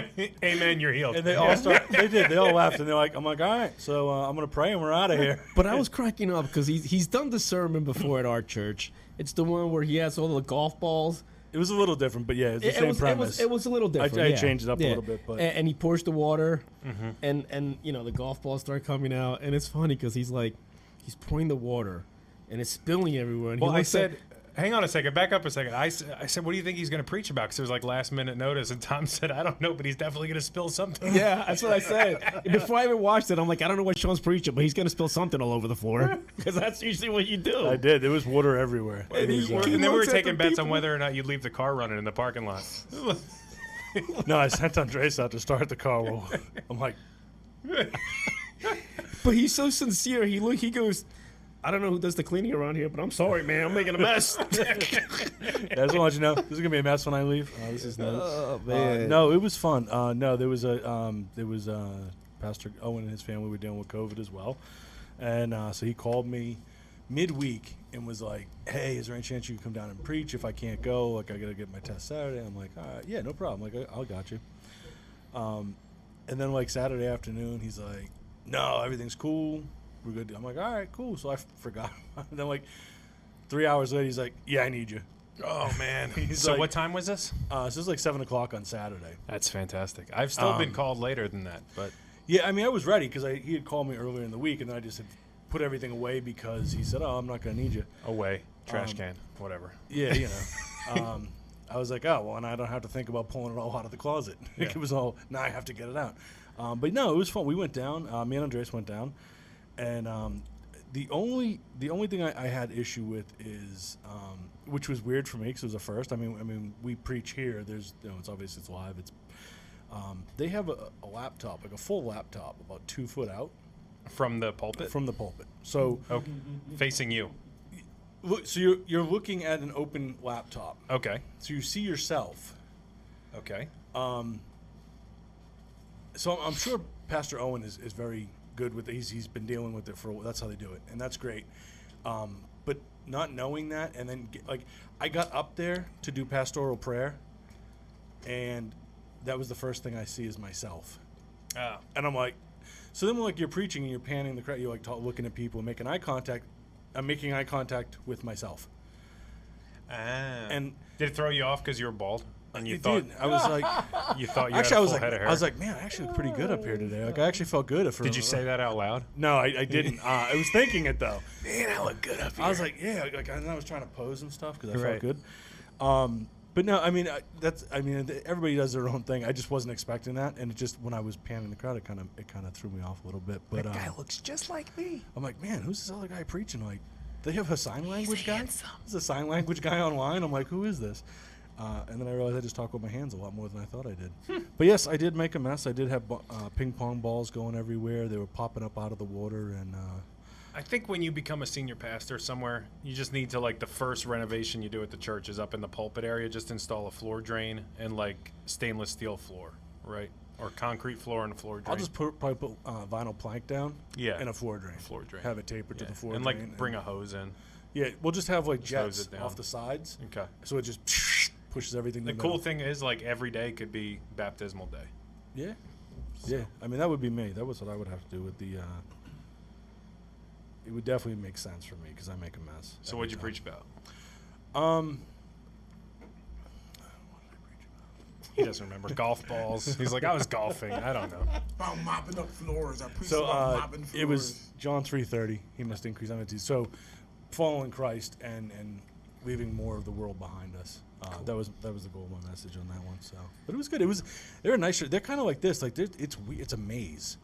Amen, you're healed. And they all they all laughed, and they're like, I'm like, all right, so I'm going to pray and we're out of here. But I was cracking up because he's done the sermon before at our church. It's the one where he has all the golf balls. It was a little different, but yeah, it's the same premise. It was a little different. I yeah. changed it up a Yeah. little bit, but and he pours the water, and you know the golf balls start coming out, and it's funny because he's pouring the water, and it's spilling everywhere. And Well, he I looks at- said, hang on a second, back up a second. I said, what do you think he's going to preach about? Because it was like last minute notice, and Tom said, I don't know, but he's definitely going to spill something. yeah, that's what I said. Before I even watched it, I'm like, I don't know what Sean's preaching, but he's gonna spill something all over the floor because that's usually what you do. I did. There was water everywhere. And, he and then we were looks at taking the bets on people. whether or not you'd leave the car running in the parking lot. No, I sent Andres out to start the car. Well, I'm like, But he's so sincere. He goes, I don't know who does the cleaning around here, but I'm sorry, man. I'm making a mess. I just want to let you know this is gonna be a mess when I leave. This is no. Oh man. No, it was fun. No, there was Pastor Owen and his family were dealing with COVID as well, and so he called me midweek and was like, "Hey, is there any chance you can come down and preach? If I can't go, like I gotta get my test Saturday." I'm like, "All right, yeah, no problem. Like I'll got you." And then like Saturday afternoon, he's like, "No, everything's cool. We're good." I'm like, "All right, cool." So I forgot. And then like 3 hours later, he's like, "Yeah, I need you." Oh, man. He's So like- what time was this? So this is like 7:00 on Saturday. That's fantastic. I've still been called later than that, but Yeah, I mean, I was ready because he had called me earlier in the week, and then I just had put everything away because he said, "Oh, I'm not going to need you." away, trash can, whatever. Yeah, you know. I was like, "Oh, well," and I don't have to think about pulling it all out of the closet. Like, it was all, now I have to get it out. But no, it was fun. We went down. Me and Andres went down, and the only thing I had issue with is, which was weird for me because it was a first. I mean, we preach here. There's, it's obvious it's live. It's they have a laptop, like a full laptop, about 2 foot out From the pulpit? from the pulpit. So, Okay. Facing you. so you're looking at an open laptop. Okay. So you see yourself. Okay. So I'm sure Pastor Owen is very good with it. He's been dealing with it that's how they do it, and that's great. But not knowing that, and then I got up there to do pastoral prayer, and that was the first thing I see is myself, and I'm like, so then when like you're preaching and you're panning the crowd, you're like looking at people and making eye contact. I'm making eye contact with myself, and did it throw you off because you were bald? And you it thought did. I was like, you thought you actually, had a full head of hair? I was like, man, I actually look pretty good up here today. Like, I actually felt good. Did you say that out loud? No, I didn't. I was thinking it though. Man, I look good up here. I was like, yeah, like, and I was trying to pose and stuff because I Right. felt good. But no, I mean everybody does their own thing. I just wasn't expecting that, and it just when I was panning the crowd, it kind of threw me off a little bit. But That guy looks just like me. I'm like, man, who's this other guy preaching? Like, they have a sign language guy. There's a sign language guy online. I'm like, who is this? And then I realized I just talk with my hands a lot more than I thought I did. But yes, I did make a mess. I did have ping pong balls going everywhere. They were popping up out of the water, and I think when you become a senior pastor somewhere, you just need to, like, the first renovation you do at the church is up in the pulpit area. Just install a floor drain and, like, stainless steel floor, right? Or concrete floor and a floor drain. I'll just probably put vinyl plank down. Yeah. And a floor drain. Floor drain. Have it tapered to Yeah. the floor and, drain. like, bring a hose in. Yeah, we'll just have like Just hose jets it down. off the sides, Okay. so it just pushes everything. The to cool middle. thing is, like, every day could be baptismal day. Yeah, yeah. I mean, that would be me. That was what I would have to do with the. It would definitely make sense for me because I make a mess. So every what'd you time. preach about? He doesn't remember. Golf balls. He's like, I was golfing. I don't know. About mopping up floors. I preached So about mopping floors. it was John 3:30. He must increase. I'm into so following Christ and leaving more of the world behind us. That was the goal of my message on that one. So, but it was good. They're a nice. They're kind of like this. Like it's a maze.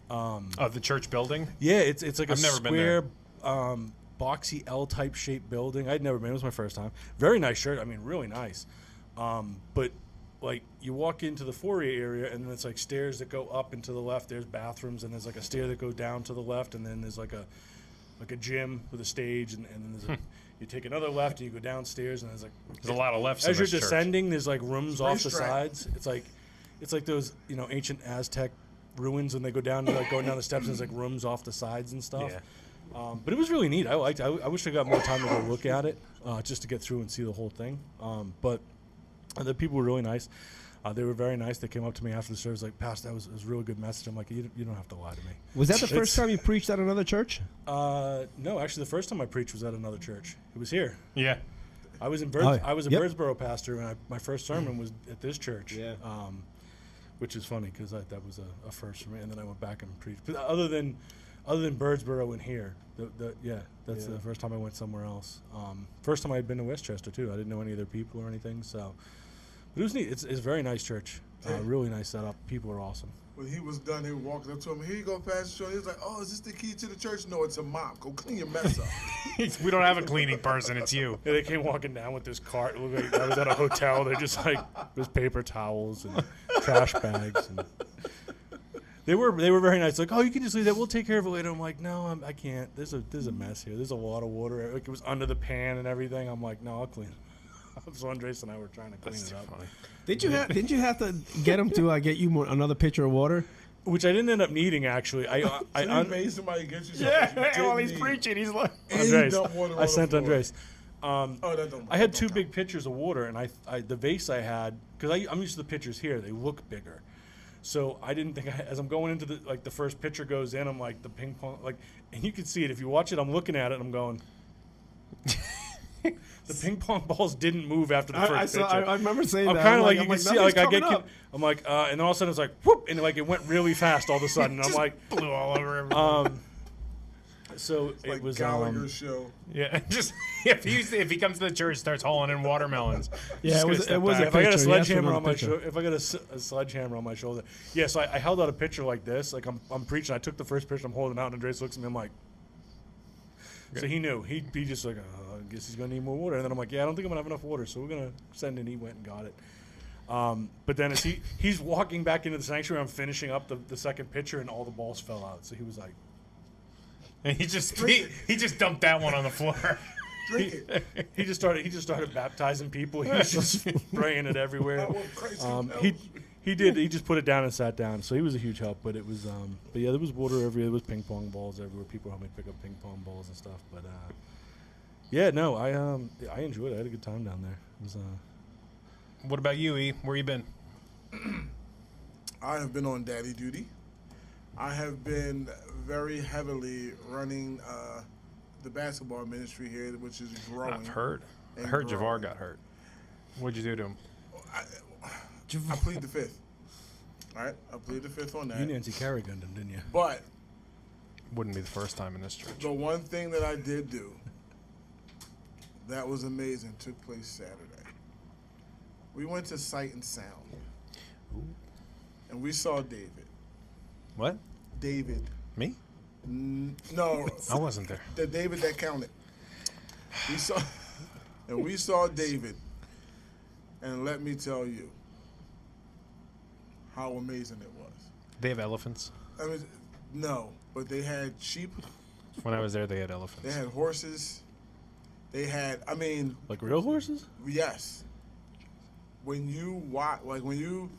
Of the church building? Yeah, it's like I've a never been there. square, boxy L-type shaped building. I'd never been. It was my first time. Very nice shirt. I mean, really nice. But like you walk into the foyer area, and then it's like stairs that go up and to the left. There's bathrooms, and there's like a stair that go down to the left, and then there's like a gym with a stage, and then there's you take another left, and you go downstairs, and there's like There's a lot of lefts in as you're this church. descending, there's like rooms off the Racetrack. sides. It's like those ancient Aztec ruins when they go down, like going down the steps, and there's like rooms off the sides and stuff. Yeah. But it was really neat. I liked it. I wish I got more time to go look at it, just to get through and see the whole thing. But the people were really nice. They were very nice. They came up to me after the service, like, Pastor, that was a really good message. I'm like, you don't have to lie to me. Was that the first time you preached at another church? No, actually, the first time I preached was at another church. It was here. Yeah. I was in Oh, yeah. I was a Yep. Birdsboro pastor, and my first sermon was at this church. Yeah. Which is funny because that was a first for me, and then I went back and preached. But other than Birdsboro and here, that's the first time I went somewhere else. First time I had been to Westchester too. I didn't know any of their people or anything, so. But it was neat. It's a very nice church. Really nice setup. People are awesome. When he was done, they walked up to him. Here you go, Pastor Sean. He was like, "Oh, is this the key to the church?" No, it's a mop. Go clean your mess up. We don't have a cleaning person. It's you. Yeah, they came walking down with this cart. It looked like I was at a hotel. They're just like there's paper towels and trash bags. And they were very nice. Like, oh, you can just leave that. We'll take care of it later. I'm like, no, I can't. There's a mess here. There's a lot of water. Like it was under the pan and everything. I'm like, no, I'll clean it. So Andres and I were trying to clean That's it too up. funny. Didn't you have to get him to get you another pitcher of water? Which I didn't end up needing actually. So you made somebody get you something that you while didn't he's need. preaching, he's like, And you Andres, dump water on I the sent floor. Andres. Oh, that don't. I had that two don't big count. pitchers of water, and I the vase I had because I'm used to the pitchers here. They look bigger, so I didn't think as I'm going into the first pitcher goes in, I'm like the ping pong and you can see it if you watch it. I'm looking at it, and I'm going. The ping pong balls didn't move after the first pitcher. I remember saying I'm that. kind of like I'm you can see nothing's like I get coming up. I'm like and then all of a sudden it's like whoop and like it went really fast all of a sudden. And I'm like blew all over everything. so Like it was Gallagher's show. Yeah, just if he comes to the church, starts hauling in watermelons. Yeah, just it gonna was- step it was back. if I got a pitcher, he asked for sledgehammer another on my pitcher. shoulder, if I got a sledgehammer on my shoulder, yeah. So I held out a pitcher like this, like I'm preaching. I took the first pitcher, I'm holding it out, and Andres looks at me. I'm like, so he knew. He just like, I guess he's gonna need more water. And then I'm like, yeah, I don't think I'm gonna have enough water, so we're gonna send in. He went and got it. But then as he's walking back into the sanctuary, I'm finishing up the second pitcher, and all the balls fell out. So he was like, And he just dumped that one on the floor. Drink it. he just started baptizing people. He was just spraying it everywhere. I want Christ He just put it down and sat down. So he was a huge help. But it was but yeah, there was water everywhere. There was ping pong balls everywhere. People helped me pick up ping pong balls and stuff. But yeah, no, I enjoyed it. I had a good time down there. It was What about you, E? Where you been? I have been on daddy duty. I have been very heavily running the basketball ministry here, which is growing. I've heard. I and heard growing. Javar got hurt. What'd you do to him? I plead the fifth. All right, I plead the fifth on you that. Nancy Kerrigan him, didn't you? But Wouldn't be the first time in this church. the one thing that I did do that was amazing took place Saturday. We went to Sight and Sound. And we saw David. What? David. Me? No. I wasn't there. The David that counted. We saw David. And let me tell you how amazing it was. They have elephants. I mean, no, but they had sheep. When I was there, they had elephants. They had horses. They had, I mean, Like real horses? yes. When you watch, like when you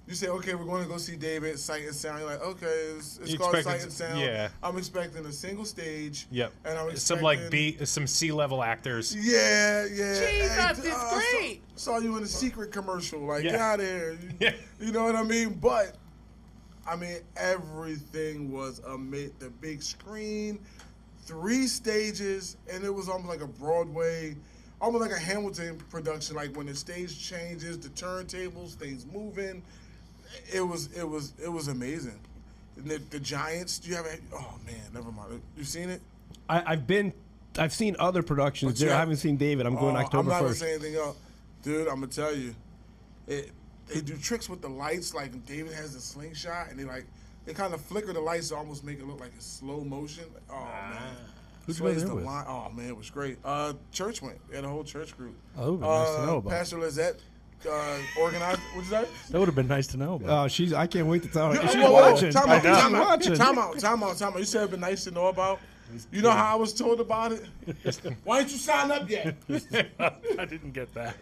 say, okay, we're going to go see David, Sight and Sound. You're like, okay, it's You called expected Sight and Sound. yeah. I'm expecting a single stage. Yep. And I'm some expecting some C-level actors. Yeah. Jesus, it's great. Saw you in a secret commercial. Like, Yeah. get out of here. Yeah. You know what I mean? But, I mean, everything was amazing. The big screen, 3 stages, and it was almost like a Broadway, almost like a Hamilton production. Like when the stage changes, the turntables, things moving. It was amazing. And the Giants. Do you have? Oh man, never mind. You seen it? I've seen other productions But there. yeah. I haven't seen David. I'm going I'm October not gonna 1st. say anything else, dude. I'm gonna tell you, they do tricks with the lights. Like David has the slingshot, and they kind of flicker the lights to almost make it look like it's slow motion. Like, oh man, Who'd you go Slays there the with? line. Oh man, it was great. Church went. They had a whole church group. Oh, nice to know about. Pastor Lizette organized. What's that? That would have been nice to know about. Oh, I can't wait to tell her. She's Whoa, whoa, watching. Time out, She's time out, watching. time out. You said it'd be nice to know about. You know how I was told about it? Why didn't you sign up yet? I didn't get that.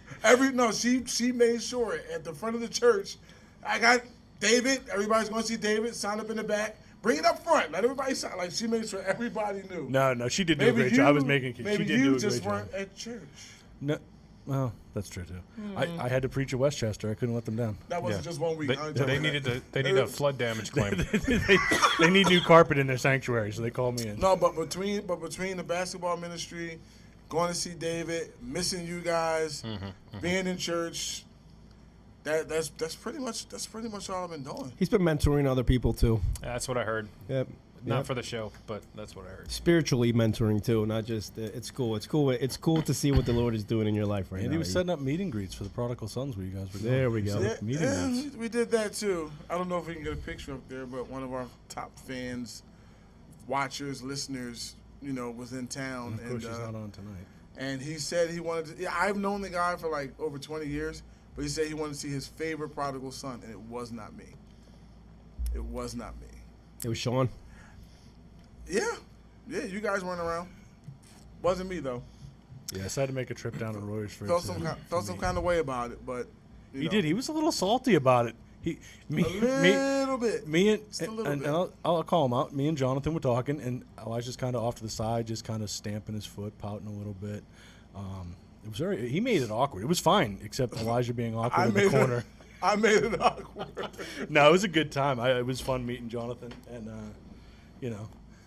She made sure at the front of the church, I got David. Everybody's going to see David. Sign up in the back. Bring it up front. Let everybody sign. Like she made sure everybody knew. No, she did do a great job. I was making. She Maybe did do you a just great weren't job. at church. No, well, that's true too. I had to preach at Westchester. I couldn't let them down. That wasn't just 1 week. They need a flood damage claim. They need new carpet in their sanctuary, so they called me in. No, but between the basketball ministry, going to see David, missing you guys, being in church, that's pretty much all I've been doing. He's been mentoring other people too. That's what I heard. Yep. Not for the show, but that's what I heard. Spiritually mentoring too, not just. It's cool. It's cool. It's cool to see what the Lord is doing in your life right And now. he was setting up meet and greets for the prodigal sons where you guys were going. There we go. Yeah, Meeting greets. we did that too. I don't know if we can get a picture up there, but one of our top fans, watchers, listeners, was in town. Of course, she's not on tonight. And he said he wanted to. Yeah, I've known the guy for like over 20 years, but he said he wanted to see his favorite prodigal son, and it was not me. It was not me. It was Sean. Yeah, you guys weren't around. Wasn't me though. Yes, I had to make a trip down to Royersford. Felt some kind of way about it, but He did. He was a little salty about it. a little bit. Me Just a little and bit. I'll call him out. Me and Jonathan were talking, and Elijah's kind of off to the side, just kind of stamping his foot, pouting a little bit. It was he made it awkward. It was fine, except Elijah being awkward in the corner. I made it awkward. No, it was a good time. It was fun meeting Jonathan, and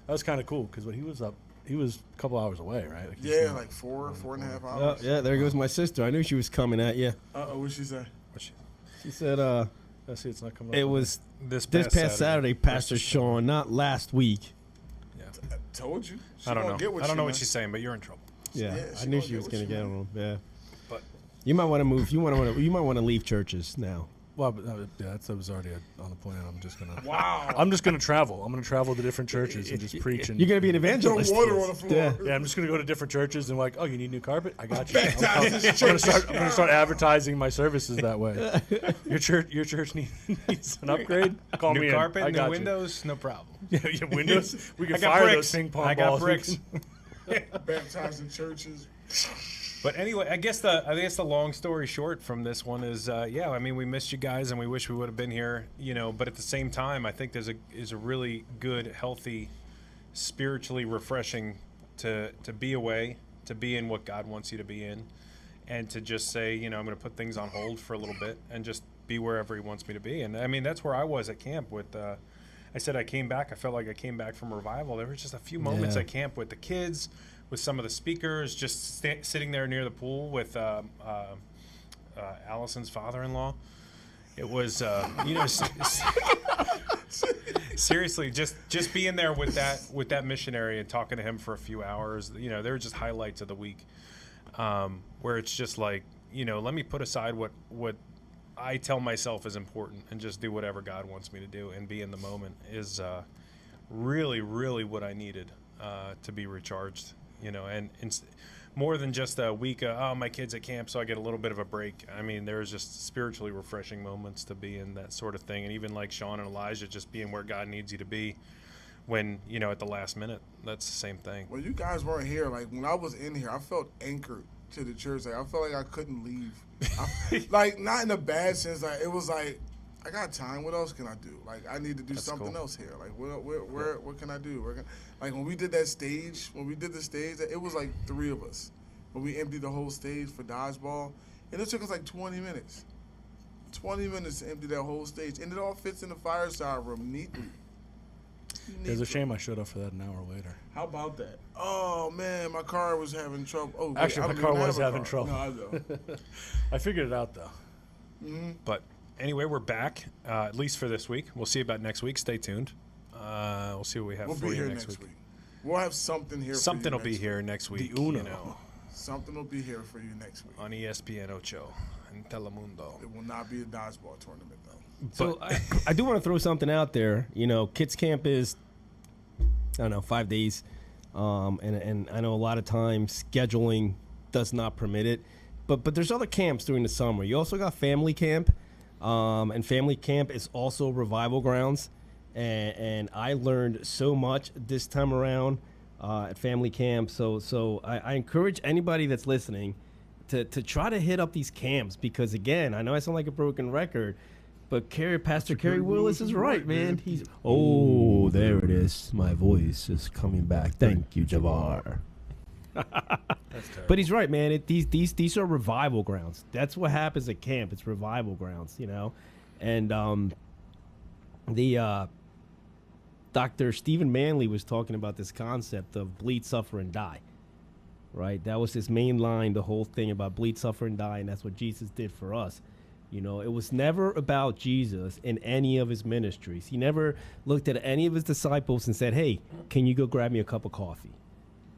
that was kind of cool because when he was up, he was a couple hours away, right? Like he's Yeah, not- like 4.5 Oh, hours. yeah, there goes my sister. I knew she was coming at you. What'd she say? She said, I see it's not coming. it up. was This past Saturday, Pastor Sean, not last week. I told you. She I don't gonna know. Get what I don't know she what wants. she's saying, but you're in trouble. Yeah, Yeah, I she knew gonna she get was what going to she get on him. Yeah, But you might want to move. You might want to leave churches now. Well, but, that was already on the plan. I'm just gonna. Wow. I'm just gonna travel. I'm gonna travel to different churches and just preach. And You're going to be an Throw evangelist. water on the floor. Yeah. yeah, I'm just gonna go to different churches and like, oh, you need new carpet? I got you. Baptize this I'm church. gonna start advertising my services that way. Your church needs an upgrade. Call me new in. carpet, I new got you. windows, no problem. Yeah, windows. We can I got fire bricks. those ping pong I got balls. bricks. Baptizing churches. But anyway, I guess the long story short from this one is, I mean, we missed you guys and we wish we would have been here, But at the same time, I think there's a really good, healthy, spiritually refreshing to be away, to be in what God wants you to be in, and to just say, I'm going to put things on hold for a little bit and just be wherever He wants me to be. And I mean, that's where I was at camp with. I said I came back. I felt like I came back from revival. There was just a few moments Yeah. at camp with the kids, with some of the speakers, just sitting there near the pool with Allison's father-in-law. It was, seriously, just being there with that missionary and talking to him for a few hours. They were just highlights of the week, where it's just like, let me put aside what I tell myself is important and just do whatever God wants me to do and be in the moment is really, really what I needed to be recharged, and more than just a week my kid's at camp, so I get a little bit of a break. I mean, there's just spiritually refreshing moments to be in that sort of thing. And even like Sean and Elijah, just being where God needs you to be when, at the last minute, that's the same thing. Well, you guys weren't here. Like, when I was in here, I felt anchored to the church. Like, I felt like I couldn't leave. Like, not in a bad sense. Like, it was like, I got time. What else can I do? Like, I need to do something else here. Like, what can I do? Like, when we did the stage, it was like 3 of us. When we emptied the whole stage for dodgeball, and it took us like 20 minutes. 20 minutes to empty that whole stage. And it all fits in the fireside room neatly. It's a shame I showed up for that an hour later. How about that? Oh, man, my car was having trouble. Oh, wait, Actually, I my don't car even was have a having trouble. No, I don't. I figured it out, though. But anyway, we're back, at least for this week. We'll see about next week. Stay tuned. We'll see what we have We'll for be you here next week. We'll have something here Something for will you be next here next week. Uno. Something will be here for you next week. On ESPN Ocho and Telemundo. It will not be a dodgeball tournament, though. So I do want to throw something out there. Kids camp is, I don't know, 5 days. And I know a lot of times scheduling does not permit it. But there's other camps during the summer. You also got family camp. And family camp is also revival grounds. And I learned so much this time around at family camp. So I encourage anybody that's listening to try to hit up these camps because, again, I know I sound like a broken record, but Pastor Kerry Willis is right, man. He's there it is. My voice is coming back. Thank you, Javar. But he's right, man. These are revival grounds. That's what happens at camp. It's revival grounds, And the Dr. Stephen Manley was talking about this concept of bleed, suffer, and die. Right? That was his main line, the whole thing about bleed, suffer, and die, and that's what Jesus did for us. It was never about Jesus in any of his ministries. He never looked at any of his disciples and said, hey, can you go grab me a cup of coffee?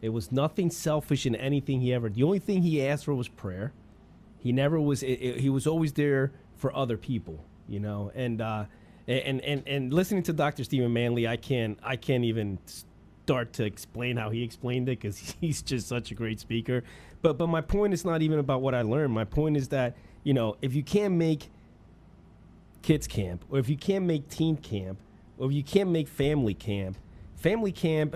It was nothing selfish in anything he ever. The only thing he asked for was prayer. He never was. He was always there for other people, And listening to Dr. Stephen Manley, I can't even start to explain how he explained it because he's just such a great speaker. But my point is not even about what I learned. My point is that if you can't make kids camp, or if you can't make teen camp, or if you can't make family camp. I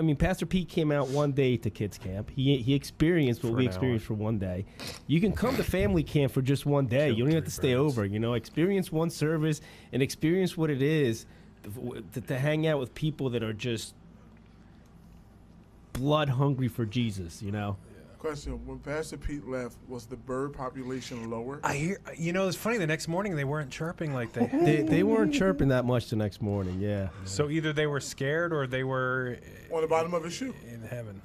mean, Pastor Pete came out one day to kids camp. He experienced what we experienced for one day. You can come to family camp for just one day. You don't have to stay over. Experience one service and experience what it is to hang out with people that are just blood hungry for Jesus. Question: when Pastor Pete left, was the bird population lower? I hear. It's funny. The next morning they weren't chirping like they weren't chirping that much the next morning. Yeah. So either they were scared or they were on the bottom of his shoe in heaven.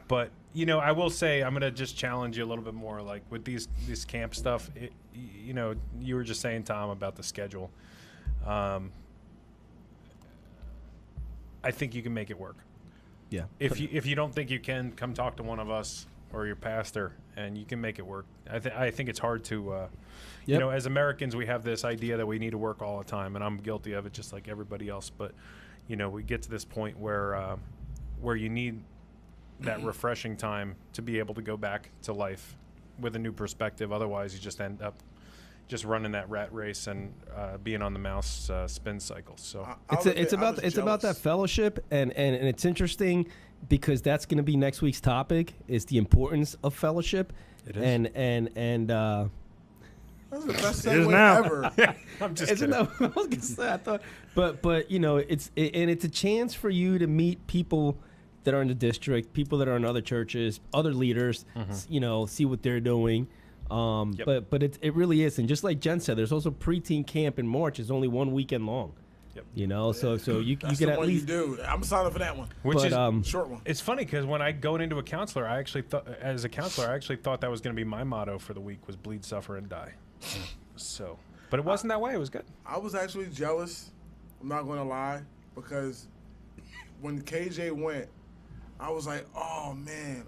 But I will say I'm gonna just challenge you a little bit more. Like with this camp stuff, you were just saying, Tom, about the schedule. I think you can make it work. Yeah. If you don't think you can, come talk to one of us or your pastor, and you can make it work. I think it's hard to, as Americans, we have this idea that we need to work all the time, and I'm guilty of it, just like everybody else. But we get to this point where you need that refreshing time to be able to go back to life with a new perspective. Otherwise, you just end up just running that rat race and being on the mouse spin cycle. So it's about that fellowship, and it's interesting because that's going to be next week's topic is the importance of fellowship. It is. And that's the best segue ever. I'm just kidding. kidding. I was gonna say, I thought, but it's a chance for you to meet people that are in the district, people that are in other churches, other leaders. See what they're doing. Yep. But it really is, and just like Jen said, there's also preteen camp in March. It's only one weekend long. Yep. So you That's can the at one least you do. I'm signing for that one. Which is short one. It's funny because when I go into a counselor, I actually thought that was going to be my motto for the week was bleed, suffer, and die. So, but it wasn't that way. It was good. I was actually jealous. I'm not going to lie, because when KJ went, I was like, oh man,